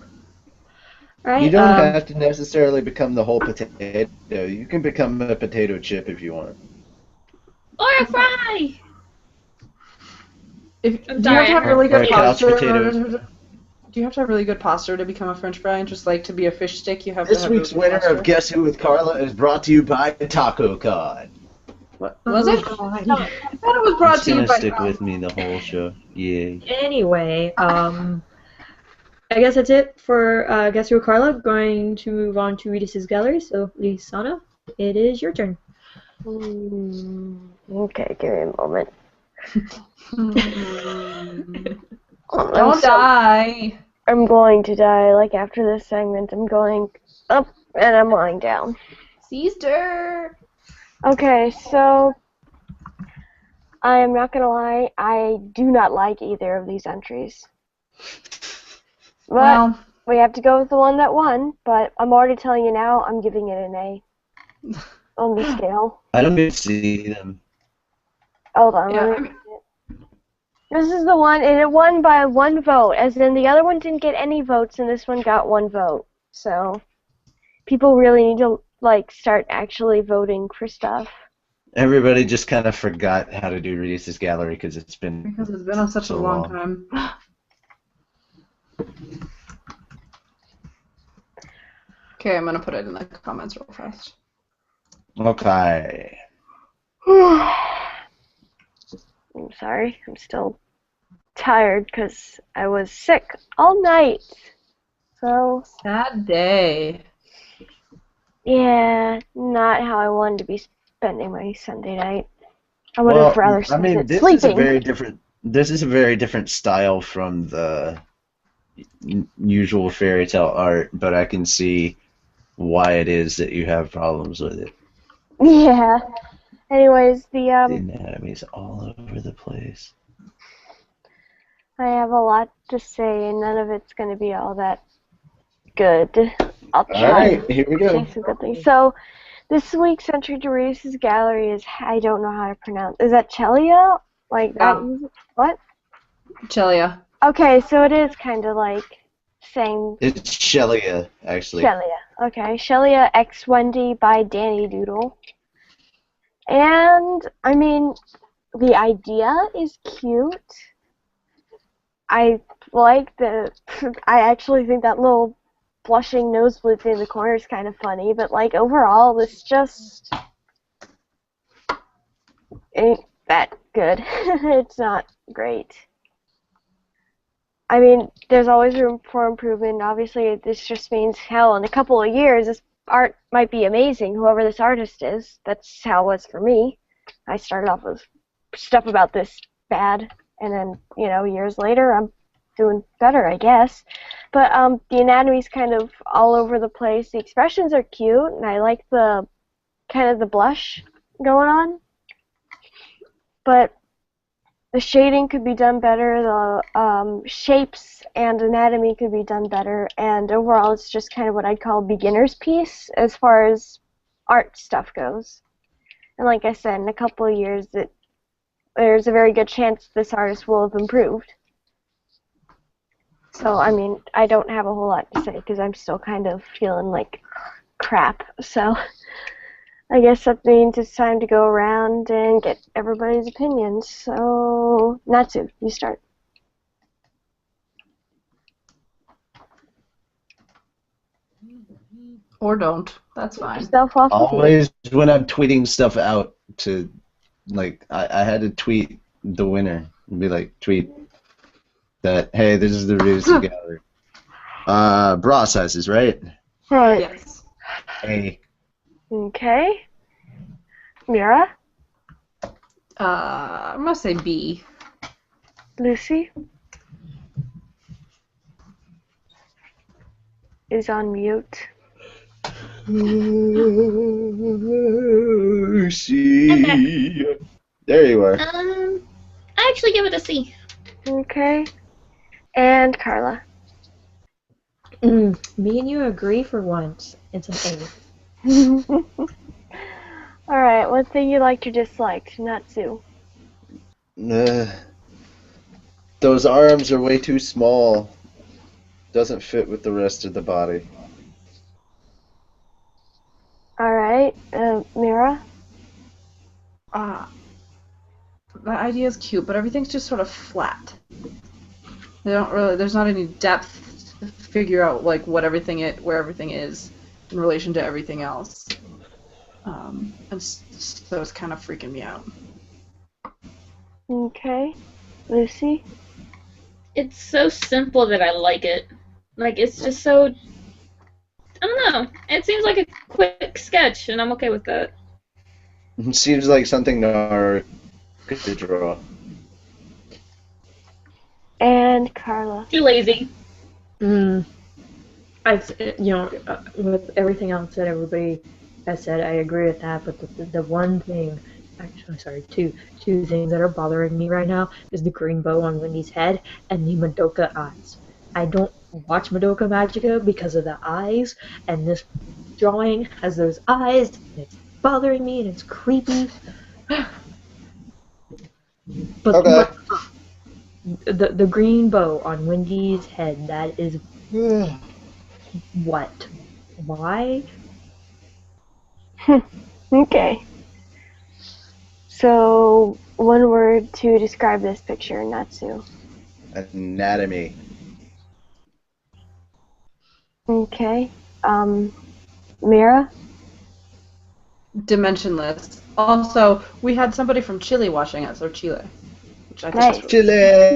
Right, You don't have to necessarily become the whole potato. You can become a potato chip if you want. Or a fry! Do you I'm have sorry, to have I really heard- good or couch posture? potatoes. Do you have to have really good posture to become a French fry? And just like to be a fish stick, you have This to have week's really good winner posture? of Guess Who with Carla is brought to you by TacoCon. What was it? God. I thought it was brought It's to you gonna by. stick with me the whole show. Yay. Anyway, I guess that's it for Guess Who with Carla. Going to move on to Reedus Gallery. So, Lisana, it is your turn. Okay, give me a moment. Don't die. I'm going to die. Like after this segment, I'm going up and I'm lying down. Sister. Okay, so I am not gonna lie. I do not like either of these entries. But Well, we have to go with the one that won. But I'm already telling you now. I'm giving it an A on the scale. I don't even see them. Hold on. yeah, Let me... This is the one, and it won by 1 vote, as in the other one didn't get any votes, and this one got 1 vote. So, people really need to, like, start actually voting for stuff. Everybody just kind of forgot how to do Reedus Gallery because it's been on such so a long long. time. Okay, I'm gonna put it in the comments real fast. Okay. I'm sorry, I'm still tired because I was sick all night. So, Sad day. yeah, not how I wanted to be spending my Sunday night. I would have rather spent it this sleeping. is a very different. This is a very different style from the usual fairy tale art, but I can see why it is that you have problems with it. Yeah. Anyways, The anatomy's all over the place. I have a lot to say, and none of it's going to be all that good. I'll try. Alright, here we go. Say some good things. So, this week's entry to Reedus Gallery is, I don't know how to pronounce. Is that Chelia? Like that? What? Chelia. Okay, so it is kind of like saying It's Shelia, actually. Shelia. Okay, Shelia X Wendy by Danny Doodle. And, I mean, the idea is cute. I like the... I actually think that little blushing nosebleed thing in the corner is kind of funny, but, like, overall, this just ain't that good. It's not great. I mean, there's always room for improvement. Obviously, this just means, hell, in a couple of years, this art might be amazing, whoever this artist is. That's how it was for me. I started off with stuff about this bad, and then, you know, years later, I'm doing better, I guess. But the anatomy's kind of all over the place. The expressions are cute, and I like the kind of the blush going on. but the shading could be done better, the shapes and anatomy could be done better, and overall it's just kind of what I'd call a beginner's piece as far as art stuff goes. And like I said, in a couple of years, there's a very good chance this artist will have improved. So, I mean, I don't have a whole lot to say because I'm still kind of feeling like crap. So, I guess that means it's time to go around and get everybody's opinions. So, Natsu, you start. Or don't. That's fine. Yourself off the field. Always when I'm tweeting stuff out to, like, I had to tweet the winner and be like, tweet that, hey, this is the Reedus Gallery. Bra sizes, right? Right. Yes. A. Okay. Mira? I'm gonna say B. Lucy? Is on mute. C. There you are. I actually give it a C. Okay. And Carla? Me and you agree for once. It's an A. Alright, one thing you liked or disliked, Natsu. Those arms are way too small. Doesn't fit with the rest of the body. Alright, Mira? The idea is cute, but everything's just sort of flat. There's not any depth to figure out like where everything is in relation to everything else. And so it's kind of freaking me out. Okay. Lucy? It's so simple that I like it. Like, it's just so... I don't know. It seems like a quick sketch, and I'm okay with that. It seems like something Nara could draw. And Carla? Too lazy. With everything else that everybody has said, I agree with that. But the one thing, actually, sorry, two things that are bothering me right now is the green bow on Wendy's head and the Madoka eyes. I don't watch Madoka Magica because of the eyes, and this drawing has those eyes, and it's bothering me, and it's creepy. But, Okay. but the green bow on Wendy's head, that is what? Why? Okay. So, one word to describe this picture, Natsu. Anatomy. Okay. Mira? Dimensionless. Also, we had somebody from Chile watching us, or Chile. Which I think Nice. is really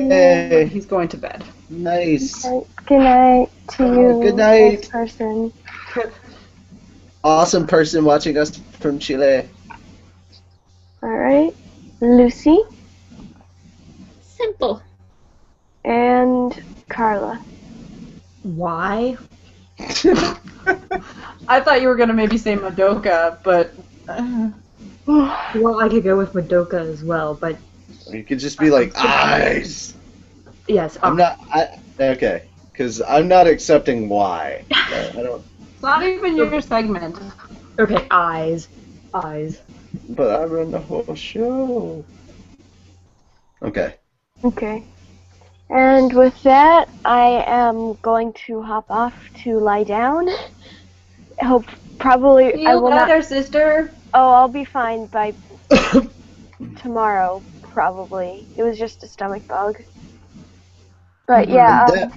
Chile! He's going to bed. Nice. Good night to you, Good night. nice person. Awesome person watching us from Chile. Alright. Lucy? Simple. And Carla. Why? I thought you were going to maybe say Madoka, but... Well, I could go with Madoka as well, but You could just be like, eyes! yes. Okay. Because I'm not accepting why. I don't... It's not even your segment. Okay, eyes. But I run the whole show. Okay. Okay. And with that, I am going to hop off to lie down. Hope probably I Feel will better, not. sister. Oh, I'll be fine by tomorrow, probably. It was just a stomach bug. But yeah,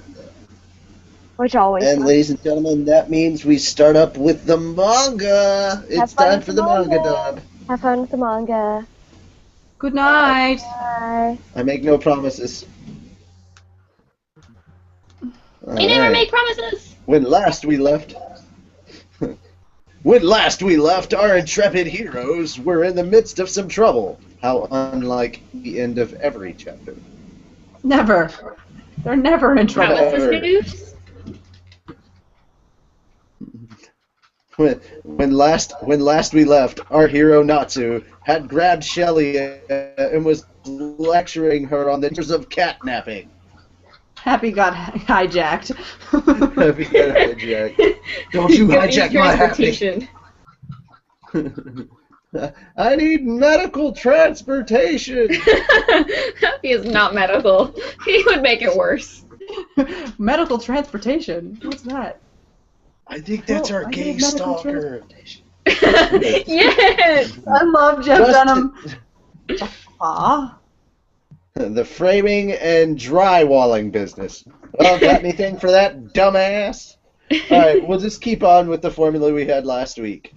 which always. And ladies and gentlemen, that means we start up with the manga. It's fun time with for the the manga manga. dub. Have fun with the manga. Good night. Bye. I make no promises. We never Alright. make promises. When last we left, our intrepid heroes were in the midst of some trouble. How unlike the end of every chapter. Never. They're never in trouble. Promises news. When last we left, our hero Natsu had grabbed Shelly and was lecturing her on the dangers of catnapping. Happy got hijacked. Happy got hijacked. Don't you hijack my happy. transportation. I need medical transportation. Happy is not medical. He would make it worse. Medical transportation? What's that? I think that's our I gay need medical stalker. Yes! I love Jeff Dunham. Ah. The framing and drywalling business. Well, got anything for that dumbass? Alright, we'll just keep on with the formula we had last week.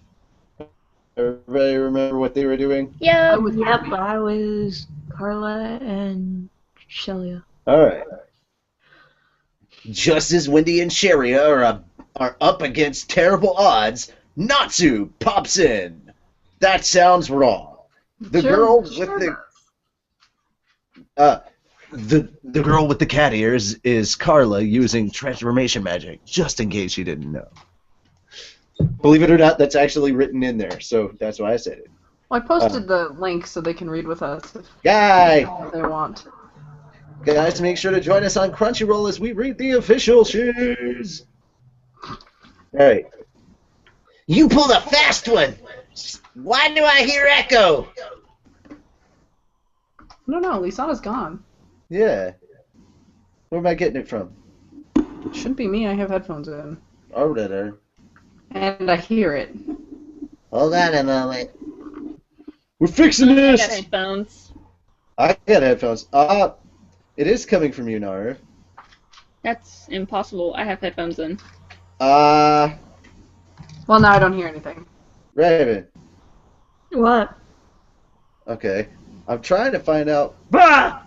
Everybody remember what they were doing? Yep. Yep, I was Carla and Shelia. Alright. Just as Wendy and Sharia are up against terrible odds, Natsu pops in. That sounds wrong. The girl with the girl with the cat ears is Carla using transformation magic, just in case you didn't know. Believe it or not, that's actually written in there, so that's why I said it. Well, I posted the link so they can read with us if Guy! they want. Guys, make sure to join us on Crunchyroll as we read the official shoes. Alright. You pulled a fast one! Why do I hear echo? No, Lisana's gone. Yeah. Where am I getting it from? It shouldn't be me. I have headphones in. Alright. And I hear it. Hold on a moment. We're fixing I this! got headphones. I got headphones. It is coming from you, Naru. That's impossible. I have headphones in. Well, now I don't hear anything. Raven. What? Okay. I'm trying to find out. Bah!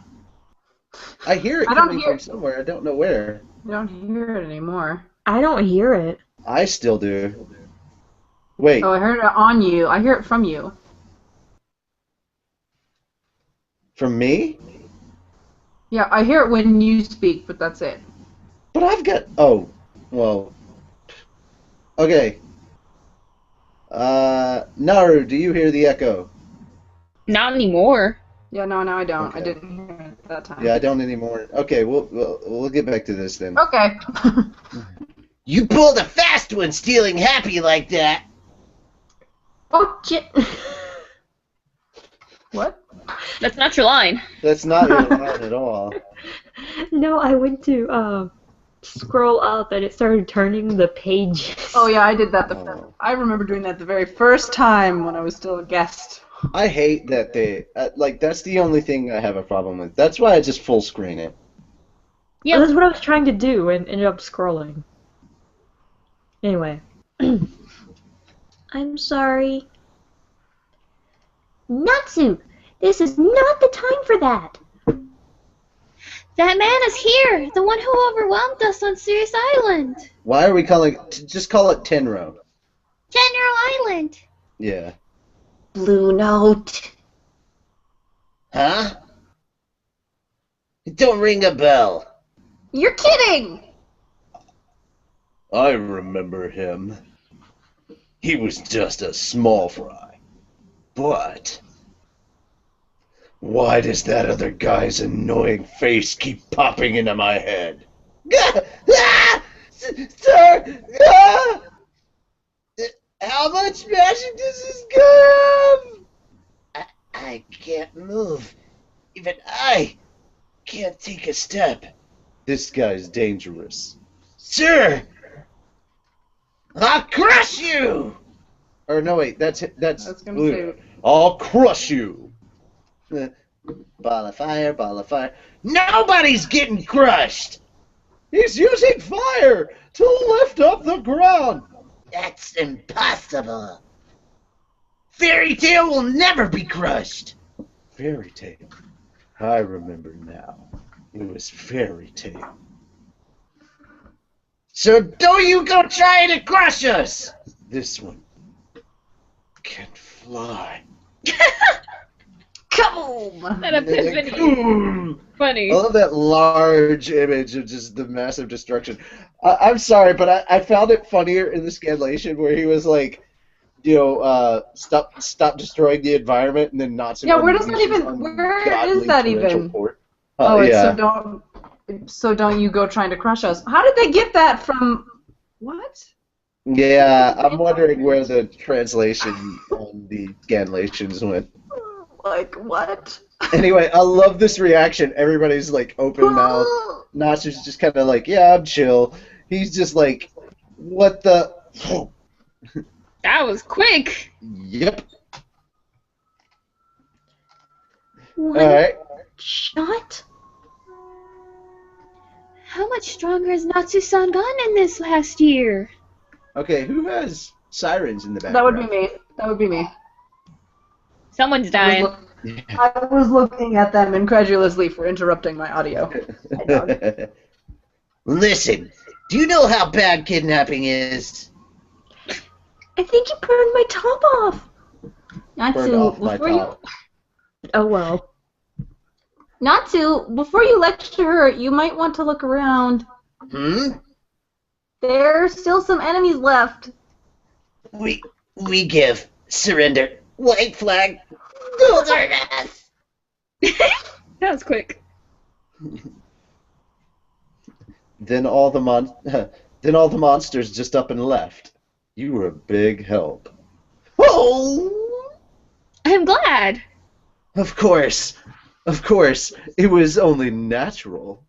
I hear it I don't coming hear from somewhere. I don't know where. I don't hear it anymore. I don't hear it. I still do. Wait. Oh, I heard it on you. I hear it from you. From me? Yeah, I hear it when you speak, but that's it. But I've got... Oh. Well. Okay. Naru, do you hear the echo? Not anymore. Yeah, no, I don't. Okay. I didn't hear it at that time. Yeah, I don't anymore. Okay, we'll get back to this then. Okay. You pulled a fast one stealing Happy like that. Oh, shit. What? That's not your line. That's not your line at all. No, I went to scroll up and it started turning the pages. Oh yeah, I did that. Oh. I remember doing that the very first time when I was still a guest. I hate that they... like, that's the only thing I have a problem with. That's why I just full screen it. Yep. That's what I was trying to do and ended up scrolling. Anyway. I'm sorry. Natsu! This is not the time for that! That man is here! The one who overwhelmed us on Sirius Island! Why are we calling... just call it Tenro. General Island! Yeah. Blue Note. Huh? It don't ring a bell. You're kidding! I remember him. He was just a small fry. But... why does that other guy's annoying face keep popping into my head? Sir! How much magic does this guy have? I can't move. Even I can't take a step. This guy's dangerous. Sir! I'll crush you! Or no, wait, that's gonna Blue. say- I'll crush you! Ball of fire, ball of fire. Nobody's getting crushed! He's using fire to lift up the ground! That's impossible. Fairy Tail will never be crushed. Fairy Tail? I remember now. It was Fairy Tail. So don't you go trying to crush us! This one can fly. Come Boom! That epiphany. Boom! Funny. I love that large image of just the massive destruction. I'm sorry, but I found it funnier in the scanlation where he was like, stop destroying the environment, and then Natsu. Yeah, where does that unleashes even? Where is ungodly that torrential even? port. Oh, it's yeah. so don't you go trying to crush us. How did they get that from? What? Yeah, I'm wondering where the translation on the scanlations went. Like what? Anyway, I love this reaction. Everybody's like open mouth. Natsu's just kind of like, yeah, I'm chill. He's just like, what the? That was quick. Yep. One All right. shot? How much stronger has Natsu-san gone in this last year? Okay, who has sirens in the background? That would be me. That would be me. Someone's dying. I was looking at them incredulously for interrupting my audio. Listen, do you know how bad kidnapping is? I think you burned my top off. Burned off my top. Oh well. Natsu, before you lecture her, you might want to look around. There's still some enemies left. We give. Surrender. White flag. Wilderness. That was quick. Then all the monsters just up and left. You were a big help. Oh! I'm glad. Of course. It was only natural.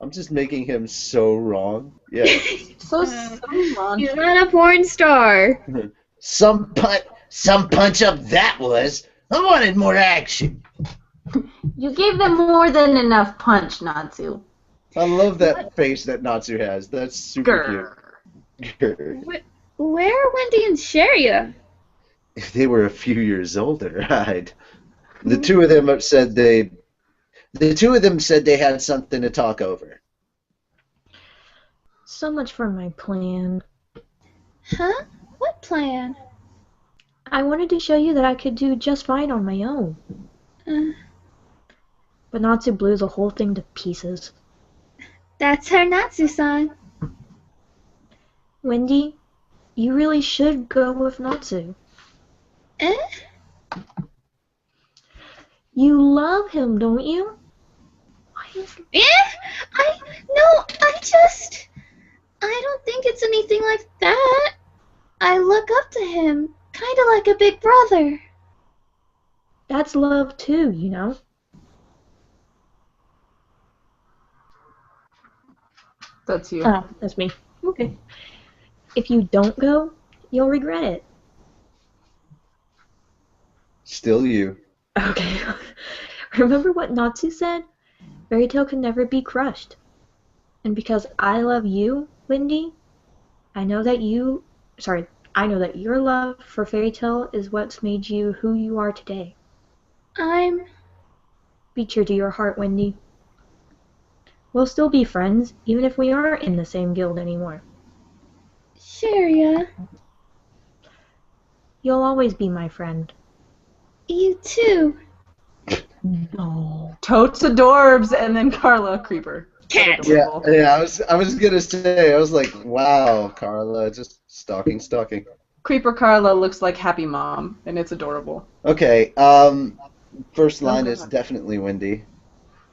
I'm just making him so wrong. Yeah. So wrong. He's not a porn star. Some punch up that was. I wanted more action. You gave them more than enough punch, Natsu. I love that face that Natsu has. That's super cute. Grr. Where are Wendy and Sharia? If they were a few years older, I'd. The two of them said they had something to talk over. So much for my plan. Huh? What plan? I wanted to show you that I could do just fine on my own. But Natsu blew the whole thing to pieces. That's her Natsu-san. Wendy, you really should go with Natsu. You love him, don't you? I don't think it's anything like that. I look up to him, kind of like a big brother. That's love too, you know. That's you. Oh, that's me. Okay. If you don't go, you'll regret it. Still you. Okay. Remember what Natsu said? Fairy Tail can never be crushed. And because I love you, Wendy, I know that your love for Fairy Tail is what's made you who you are today. Be true to your heart, Wendy. We'll still be friends, even if we aren't in the same guild anymore. Sharia. You'll always be my friend. You too. No. Totes adorbs, and then Carla Creeper. Yeah. I was gonna say. I was like, wow, Carla, just stalking. Creeper Carla looks like Happy Mom, and it's adorable. Okay. First line is definitely Wendy,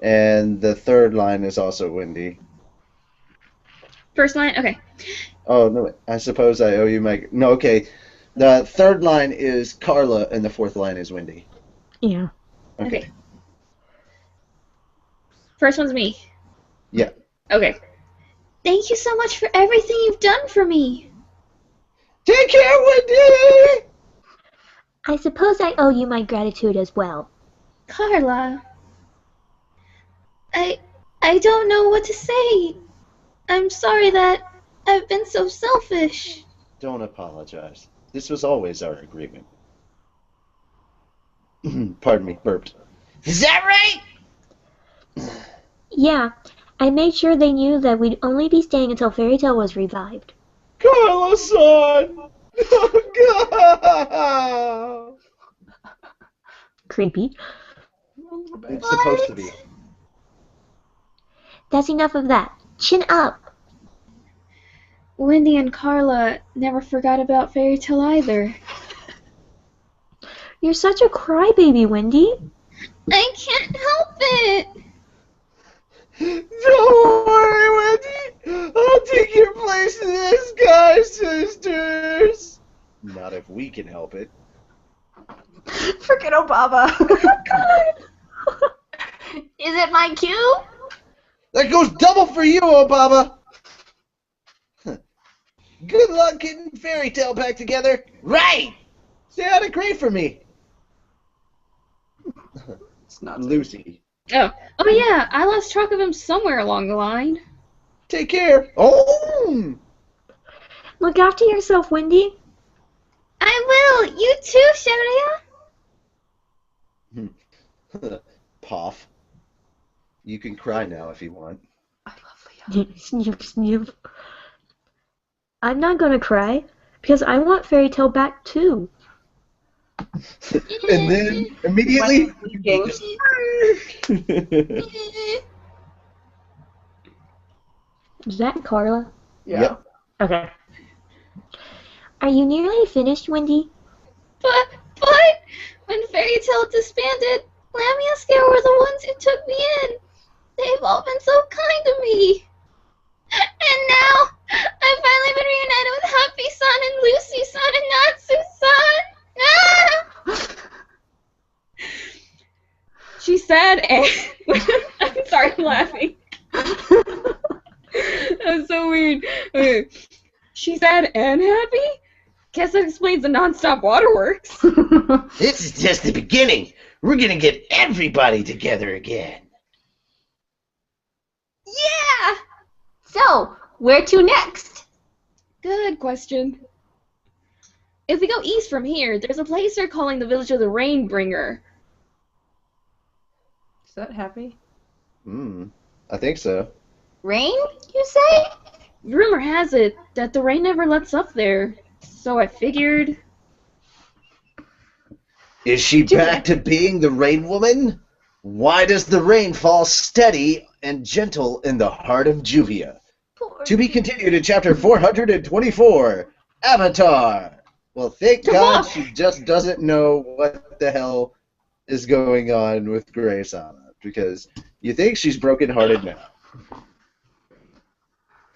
and the third line is also Wendy. First line? Okay. Oh, no, I suppose I owe you my... No, okay. The third line is Carla, and the fourth line is Wendy. Yeah. Okay. First one's me. Yeah. Okay. Thank you so much for everything you've done for me. Take care, Wendy! I suppose I owe you my gratitude as well. Carla. I don't know what to say. I'm sorry that I've been so selfish. Don't apologize. This was always our agreement. Pardon me, burped. Is that right? Yeah, I made sure they knew that we'd only be staying until Fairy Tail was revived. Carla-san! Oh, God! Creepy. It's supposed to be. That's enough of that. Chin up. Wendy and Carla never forgot about Fairy Tale either. You're such a crybaby, Wendy. I can't help it. Don't worry, Wendy. I'll take your place in this, guys, sisters. Not if we can help it. Freaking Obama. Is it my cue? That goes double for you, Obama. Good luck getting Fairy Tale back together. Right. Stay out of great for me. It's not Lucy. Oh yeah, I lost track of him somewhere along the line. Take care. Oh. Look after yourself, Wendy. I will. You too, Sharia. Poff. You can cry now if you want. I love Leah. Snoop, snoop. I'm not gonna cry, because I want Fairy Tale back too. And then immediately. Is that Carla? Yeah. Yep. Okay. Are you nearly finished, Wendy? But when Fairy Tale disbanded, Lammy and Scare were the ones who took me in. They've all been so kind to me. And now, I've finally been reunited with Happy Son and Lucy Son and Natsu Son. Ah! She said, and I'm sorry, I'm laughing. That's so weird. Okay. She said, and happy? Guess that explains the non-stop waterworks. This is just the beginning. We're gonna get everybody together again. Yeah! So, where to next? Good question. If we go east from here, there's a place they're calling the Village of the Rainbringer. Is that happy? I think so. Rain, you say? Rumor has it that the rain never lets up there, so I figured... Is she back to being the Rain Woman? Why does the rain fall steady and gentle in the heart of Juvia? To be continued in chapter 424, Avatar. Well, thank God she just doesn't know what the hell is going on with Grace-sama, because you think she's brokenhearted now.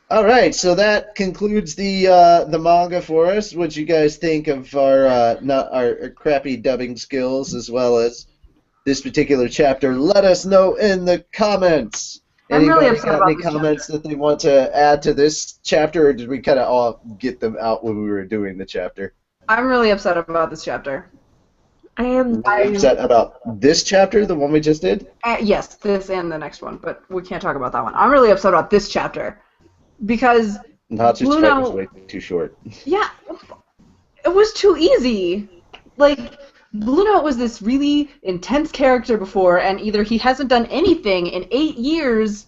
All right, so that concludes the manga for us. What do you guys think of our our crappy dubbing skills as well as this particular chapter? Let us know in the comments. I'm really Anybody upset got about any this comments that they want to add to this chapter, or did we kind of all get them out when we were doing the chapter? I'm really upset about this chapter. I am. Upset about this chapter, the one we just did? Yes, this and the next one, but we can't talk about that one. I'm really upset about this chapter because Natsu's Blue fight Note- was way too short. yeah, it was too easy. Like, Blue Note was this really intense character before, and either he hasn't done anything in 8 years,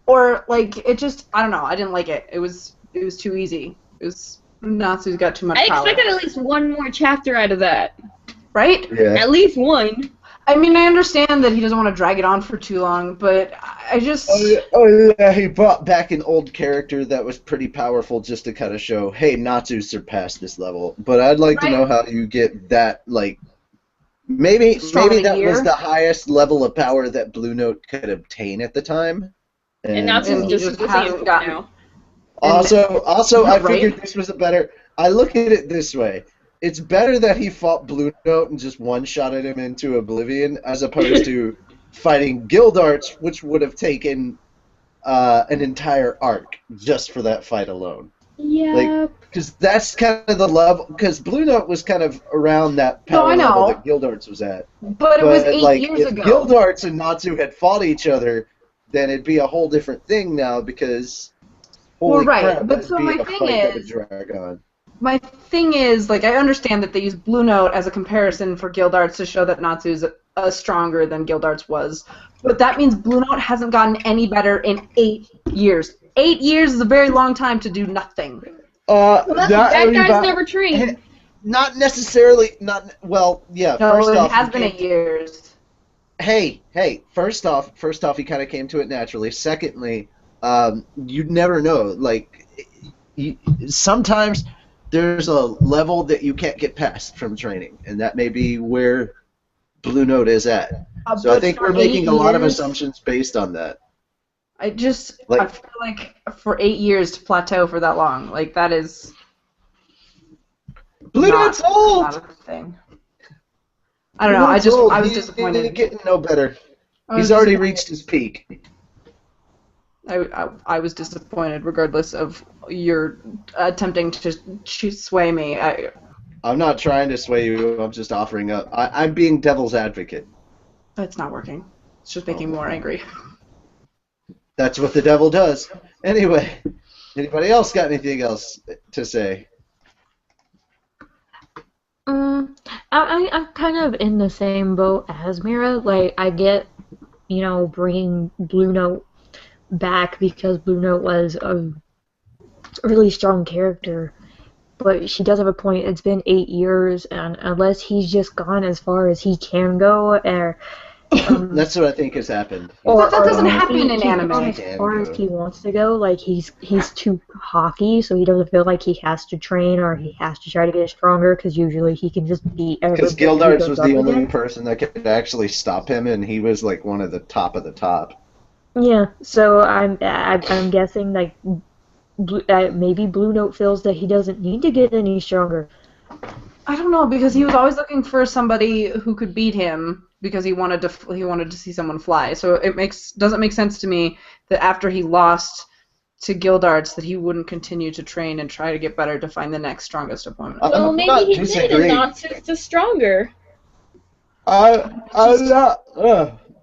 or like it just I don't know. I didn't like it. It was too easy. It was Natsu's got too much I power. expected at least one more chapter out of that. Right? Yeah. At least one. I mean, I understand that he doesn't want to drag it on for too long, but I just... Oh yeah, he brought back an old character that was pretty powerful just to kind of show, hey, Natsu surpassed this level. But I'd like to know how you get that, like, maybe that was the highest level of power that Blue Note could obtain at the time. And Natsu's he just just the hasn't same gotten- now. Also, I Right? figured this was a better... I look at it this way. It's better that he fought Blue Note and just one-shotted him into oblivion as opposed to fighting Guildarts, which would have taken an entire arc just for that fight alone. Yeah. Because that's kind of the level... Because Blue Note was kind of around that power I know. level that Guildarts was at. But it was 8 like, years if ago. Guildarts and Natsu had fought each other, then it'd be a whole different thing now because... Holy Well, right, crap, but that'd so be my a thing fight that would is- drag on. My thing is, like, I understand that they use Blue Note as a comparison for Guildarts to show that Natsu's stronger than Guildarts was. But that means Blue Note hasn't gotten any better in 8 years. 8 years is a very long time to do nothing. That guy's never trained. Not necessarily. Not well. Yeah. No, first it off, has you been can't- 8 years. Hey, first off, he kind of came to it naturally. Secondly, you never know. Like, you, sometimes there's a level that you can't get past from training, and that may be where Blue Note is at. So I But think for we're making a lot of 8 years, assumptions based on that. I Like, feel like for 8 years to plateau for that long, like that is Blue Note's old. not a thing. I don't know. Blue Note's old. I was He's disappointed. getting no better. I was He's already disappointed. reached his peak. I was disappointed, regardless of your attempting to sway me. I'm not trying to sway you. I'm just offering up. I'm being devil's advocate. It's not working. It's just making me more angry. That's what the devil does. Anyway, anybody else got anything else to say? I'm kind of in the same boat as Mira. Like, I get, bringing Blue Note back because Blue Note was a really strong character. But she does have a point. It's been 8 years, and unless he's just gone as far as he can go, or That's what I think has happened. But that doesn't or happen in he's anime. gone as far as he wants to go, like he's too cocky, so he doesn't feel like he has to train or he has to try to get stronger, because usually he can just beat everybody. Because Gildarts who was goes the up only against. person that could actually stop him, and he was like one of the top of the top. Yeah, so I'm guessing like maybe Blue Note feels that he doesn't need to get any stronger. I don't know, because he was always looking for somebody who could beat him because he wanted to see someone fly. So it doesn't make sense to me that after he lost to Gildarts that he wouldn't continue to train and try to get better to find the next strongest opponent. Well, I'm maybe not he did, and disagreeing. Natsu's just stronger.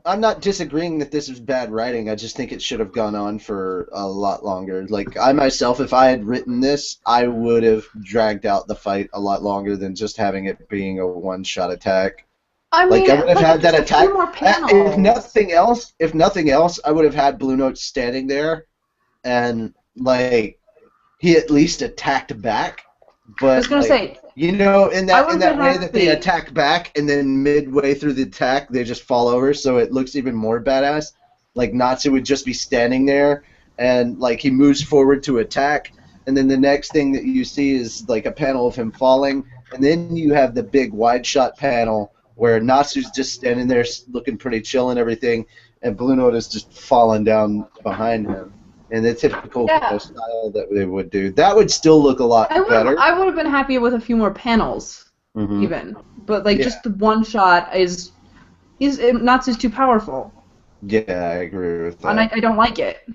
I'm not disagreeing that this is bad writing. I just think it should have gone on for a lot longer. Like, I myself, if I had written this, I would have dragged out the fight a lot longer than just having it being a one-shot attack. I Like, mean, I would have had that just a few attack. more If nothing else, I would have had Blue Note standing there, and like he at least attacked back. But I was gonna say, in I that would've way been that they happy. attack back, and then midway through the attack they just fall over, so it looks even more badass. Like Natsu would just be standing there, and like he moves forward to attack, and then the next thing that you see is like a panel of him falling, and then you have the big wide shot panel where Natsu's just standing there looking pretty chill and everything, and Blue Note is just falling down behind him. In the typical style that they would do. That would still look a lot better. I would have been happy with a few more panels, even. But like just the one shot Natsu's too powerful. Yeah, I agree with that. And I don't like it.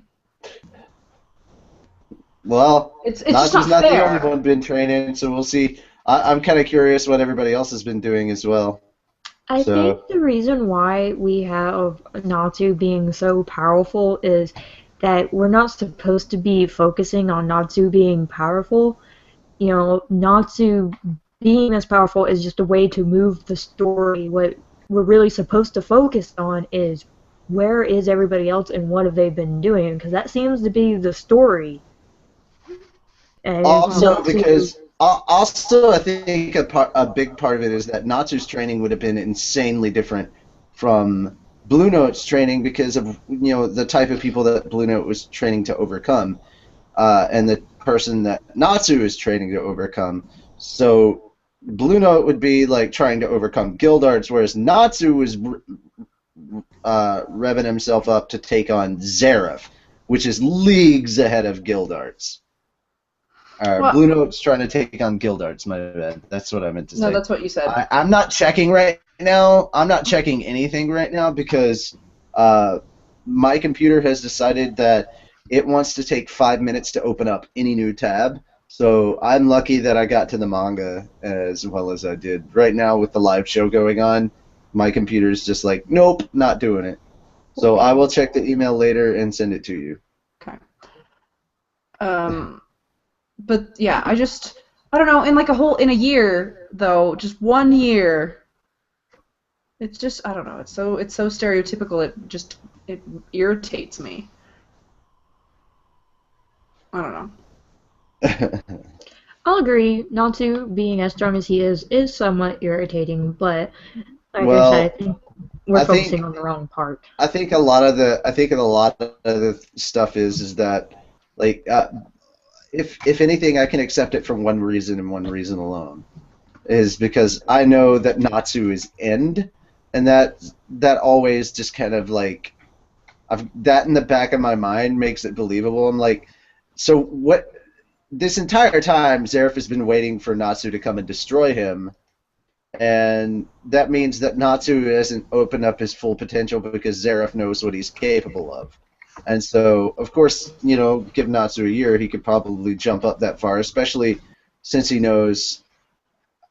Well, It's Natsu's just not not the fair. only one been training, so we'll see. I'm kind of curious what everybody else has been doing as well. I think the reason why we have Natsu being so powerful is that we're not supposed to be focusing on Natsu being powerful. Natsu being as powerful is just a way to move the story. What we're really supposed to focus on is where is everybody else and what have they been doing, because that seems to be the story. And Also, I think a big part of it is that Natsu's training would have been insanely different from Blue Note's training because of the type of people that Blue Note was training to overcome, and the person that Natsu is training to overcome. So Blue Note would be like trying to overcome Gildarts, whereas Natsu was revving himself up to take on Zeref, which is leagues ahead of Gildarts. Blue Note's trying to take on Gildarts, my bad. That's what I meant to say. No, that's what you said. I'm not checking right now. I'm not checking anything right now because my computer has decided that it wants to take 5 minutes to open up any new tab. So I'm lucky that I got to the manga as well as I did. Right now with the live show going on, my computer's just like, nope, not doing it. So I will check the email later and send it to you. Okay. But yeah, I don't know, in a year though, just 1 year, it's just, I don't know, it's so stereotypical, it irritates me. I don't know. I'll agree, Natsu being as strong as he is somewhat irritating, but like I said, I think we're I think- focusing on the wrong part. I think a lot of the stuff is that like if anything, I can accept it for one reason and one reason alone, is because I know that Natsu is end, and that always just kind of like that in the back of my mind makes it believable. I'm like, so what? This entire time, Zareth has been waiting for Natsu to come and destroy him. And that means that Natsu hasn't opened up his full potential because Zareth knows what he's capable of. And so, of course, give Natsu a year, he could probably jump up that far, especially since he knows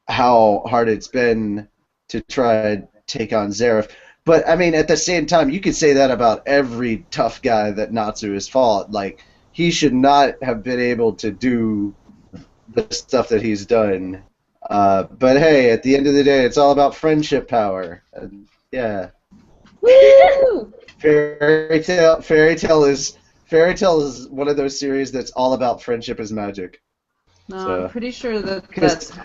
how hard it's been to try to take on Zareth. But, I mean, at the same time, you could say that about every tough guy that Natsu has fought. Like, he should not have been able to do the stuff that he's done. But hey, at the end of the day, it's all about friendship power. And yeah. Woo! Fairy Tale is one of those series that's all about friendship is magic. No, So- I'm pretty sure that's My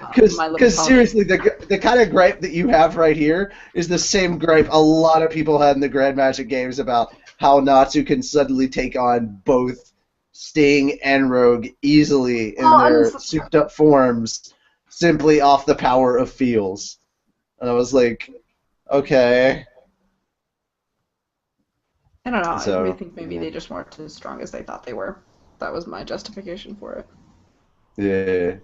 Little Because Pony. seriously, the kind of gripe that you have right here is the same gripe a lot of people had in the Grand Magic games about how Natsu can suddenly take on both Sting and Rogue easily in their souped-up forms, simply off the power of feels. And I was like, okay. I don't know. So, I think maybe they just weren't as strong as they thought they were. That was my justification for it. Yeah.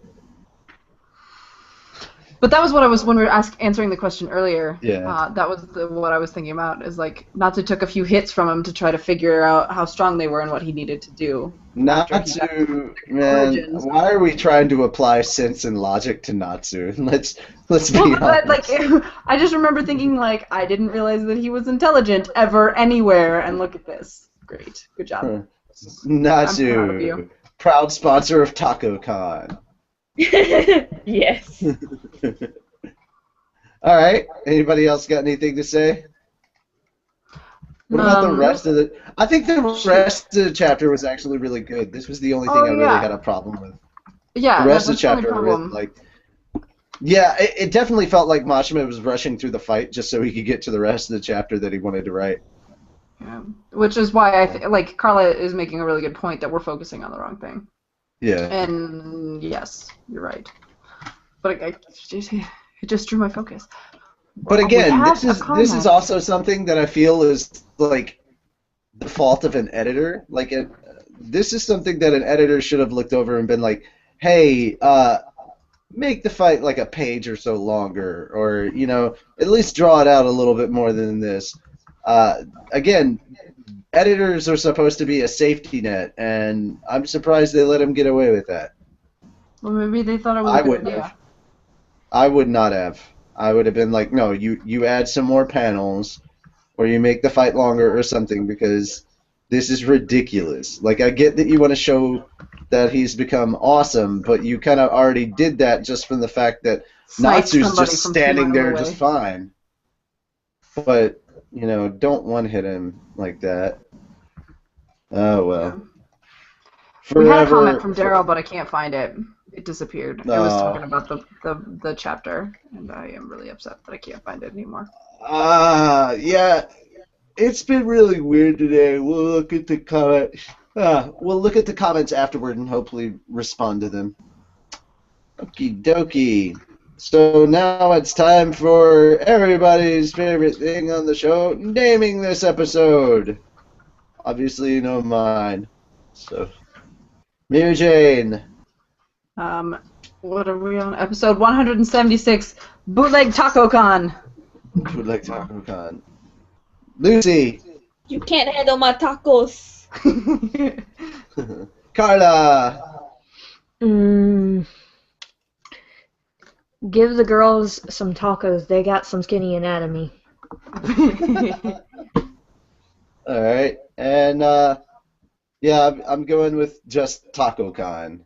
But that was what I was when we were answering the question earlier. Yeah. That was what I was thinking about. Is like Natsu took a few hits from him to try to figure out how strong they were and what he needed to do. Natsu, man, origins. why are we trying to apply sense and logic to Natsu? Let's be Well, but, honest. like, I just remember thinking like I didn't realize that he was intelligent ever anywhere, and look at this. Great, good job. Huh. I'm proud of Natsu, you. proud sponsor of TacoCon. Yes. All right. Anybody else got anything to say? What about the rest of the? I think the rest of the chapter was actually really good. This was the only thing I really had a problem with. Yeah, The rest of the that's only chapter, problem. like, yeah, it definitely felt like Mashima was rushing through the fight just so he could get to the rest of the chapter that he wanted to write. Yeah. Which is why like Carla is making a really good point that we're focusing on the wrong thing. Yeah. And yes, you're right. But it just drew my focus. But We again, have this a is comment. also something that I feel is like the fault of an editor. Like this is something that an editor should have looked over and been like, "Hey, make the fight like a page or so longer, or at least draw it out a little bit more than this." Again, editors are supposed to be a safety net, and I'm surprised they let him get away with that. Well, maybe they thought it was I a good wouldn't idea. have. I would not have. I would have been like, no, you add some more panels, or you make the fight longer or something, because this is ridiculous. Like, I get that you want to show that he's become awesome, but you kind of already did that just from the fact that Snipe Natsu's somebody just from 2 standing miles there away. just fine. But, don't one-hit him like that. Oh, well. We had a Forever- comment from Daryl, but I can't find it. It disappeared. It was Oh. talking about the chapter, and I am really upset that I can't find it anymore. Yeah. It's been really weird today. We'll look at the comments. We'll look at the comments afterward and hopefully respond to them. Okie dokie. So now it's time for everybody's favorite thing on the show, naming this episode. Obviously, you know mine. So, Mary Jane. What are we on? Episode 176, Bootleg TacoCon. Would like TacoCon. Lucy. You can't handle my tacos. Carla. Give the girls some tacos. They got some skinny anatomy. All right, and yeah, I'm going with just TacoCon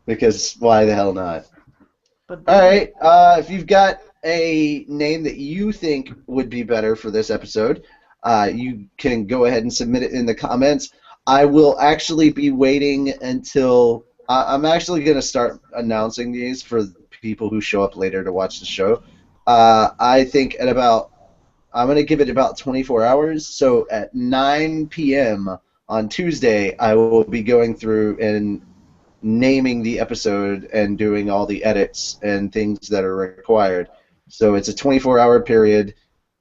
because why the hell not? All right, if you've got a name that you think would be better for this episode, you can go ahead and submit it in the comments. I will actually be waiting until I'm actually going to start announcing these for people who show up later to watch the show. I think at about I'm going to give it about 24 hours. So at 9 p.m. on Tuesday, I will be going through and naming the episode and doing all the edits and things that are required. So it's a 24-hour period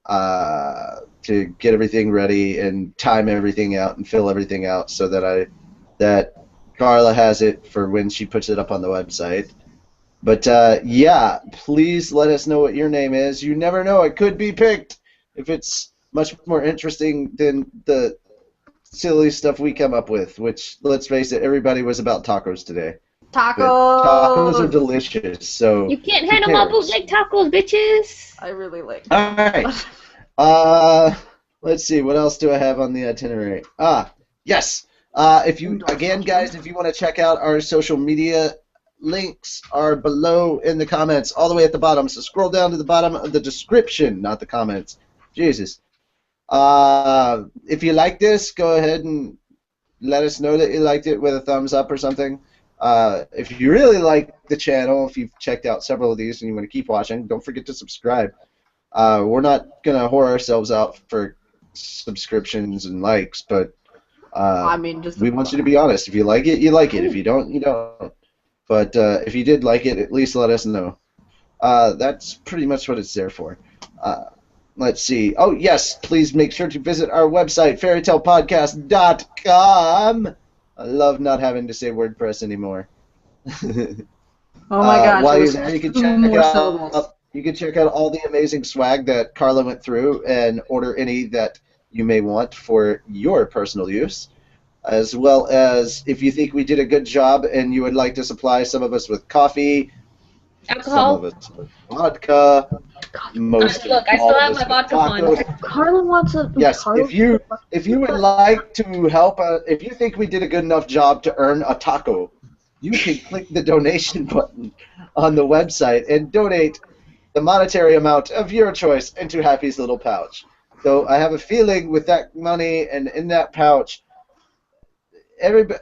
to get everything ready and time everything out and fill everything out so that Carla has it for when she puts it up on the website. But yeah, please let us know what your name is. You never know, it could be picked if it's much more interesting than the silly stuff we come up with, which, let's face it, everybody was about tacos today. Tacos! But tacos are delicious, so... You can't handle my bootleg tacos, bitches! I really like Alright. Let's see, what else do I have on the itinerary? Yes! If you, again, guys, if you want to check out our social media, links are below in the comments, all the way at the bottom. So scroll down to the bottom of the description, not the comments. Jesus. If you like this, go ahead and let us know that you liked it with a thumbs up or something. If you really like the channel, if you've checked out several of these and you want to keep watching, don't forget to subscribe. We're not going to whore ourselves out for subscriptions and likes, but I mean, just we want you to be honest. If you like it, you like it. If you don't, you don't. But if you did like it, at least let us know. That's pretty much what it's there for. Let's see. Oh, yes, please make sure to visit our website, fairytalepodcast.com. I love not having to say WordPress anymore. oh my gosh. While you're there, you can check out all the amazing swag that Carla went through and order any that you may want for your personal use, as well as if you think we did a good job and you would like to supply some of us with coffee, Alcohol. some of us with vodka, most Look, I still have my vodka fund. Carla wants a. Yes, Carla if you would like to help, if you think we did a good enough job to earn a taco, you can click the donation button on the website and donate the monetary amount of your choice into Happy's little pouch. So I have a feeling with that money and in that pouch,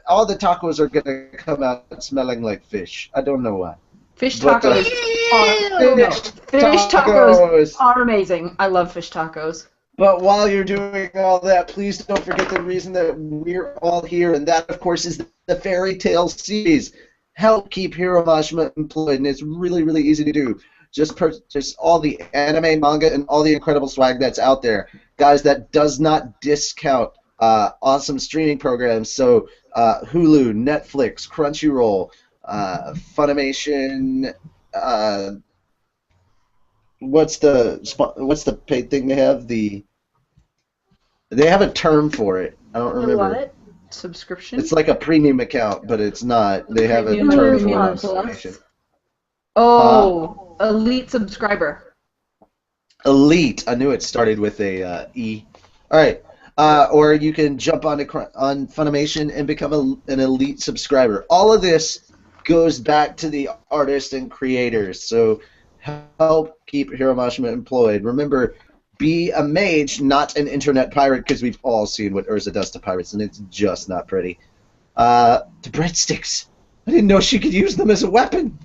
all the tacos are going to come out smelling like fish. I don't know why. Fish But, tacos fish tacos are amazing. I love fish tacos. But while you're doing all that, please don't forget the reason that we're all here, and that, of course, is the Fairy Tale series. Help keep Hero Mashima employed, and it's really, really easy to do. Just purchase all the anime, manga, and all the incredible swag that's out there. Guys, that does not discount awesome streaming programs. So Hulu, Netflix, Crunchyroll, Funimation. What's the paid thing they have? They have a term for it. I don't remember. What? Subscription? It's like a premium account, but it's not. They have a Premium term for Premium it. Plus? Oh, Elite subscriber. Elite. I knew it started with a E. All right. Or you can jump on Funimation and become an Elite subscriber. All of this goes back to the artists and creators. So help keep Hiro Mashima employed. Remember, be a mage, not an internet pirate, because we've all seen what Urza does to pirates, and it's just not pretty. The breadsticks. I didn't know she could use them as a weapon.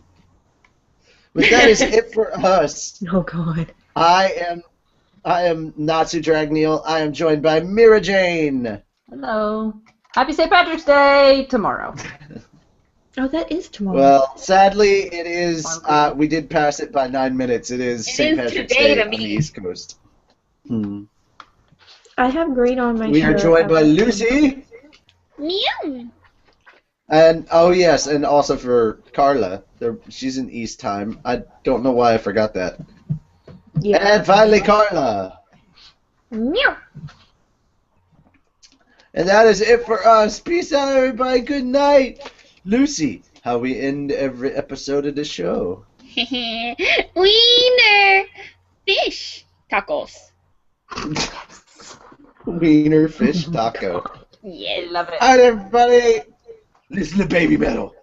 But that is it for us. Oh God. I am Natsu Dragneel. I am joined by Mira Jane. Hello. Happy St. Patrick's Day tomorrow. Oh, that is tomorrow. Well, sadly, it is. We did pass it by 9 minutes. It is St. Patrick's Day on the East Coast. I have green on my shirt. We are joined by Lucy. Meow. And, oh yes, and also for Carla. She's in East time. I don't know why I forgot that. Yeah. And finally, Carla. Meow. And that is it for us. Peace out, everybody. Good night. Lucy, how we end every episode of the show. Wiener. Fish. Tacos. Wiener fish taco. Yes. Love it. Alright, everybody. Listen to Baby Metal.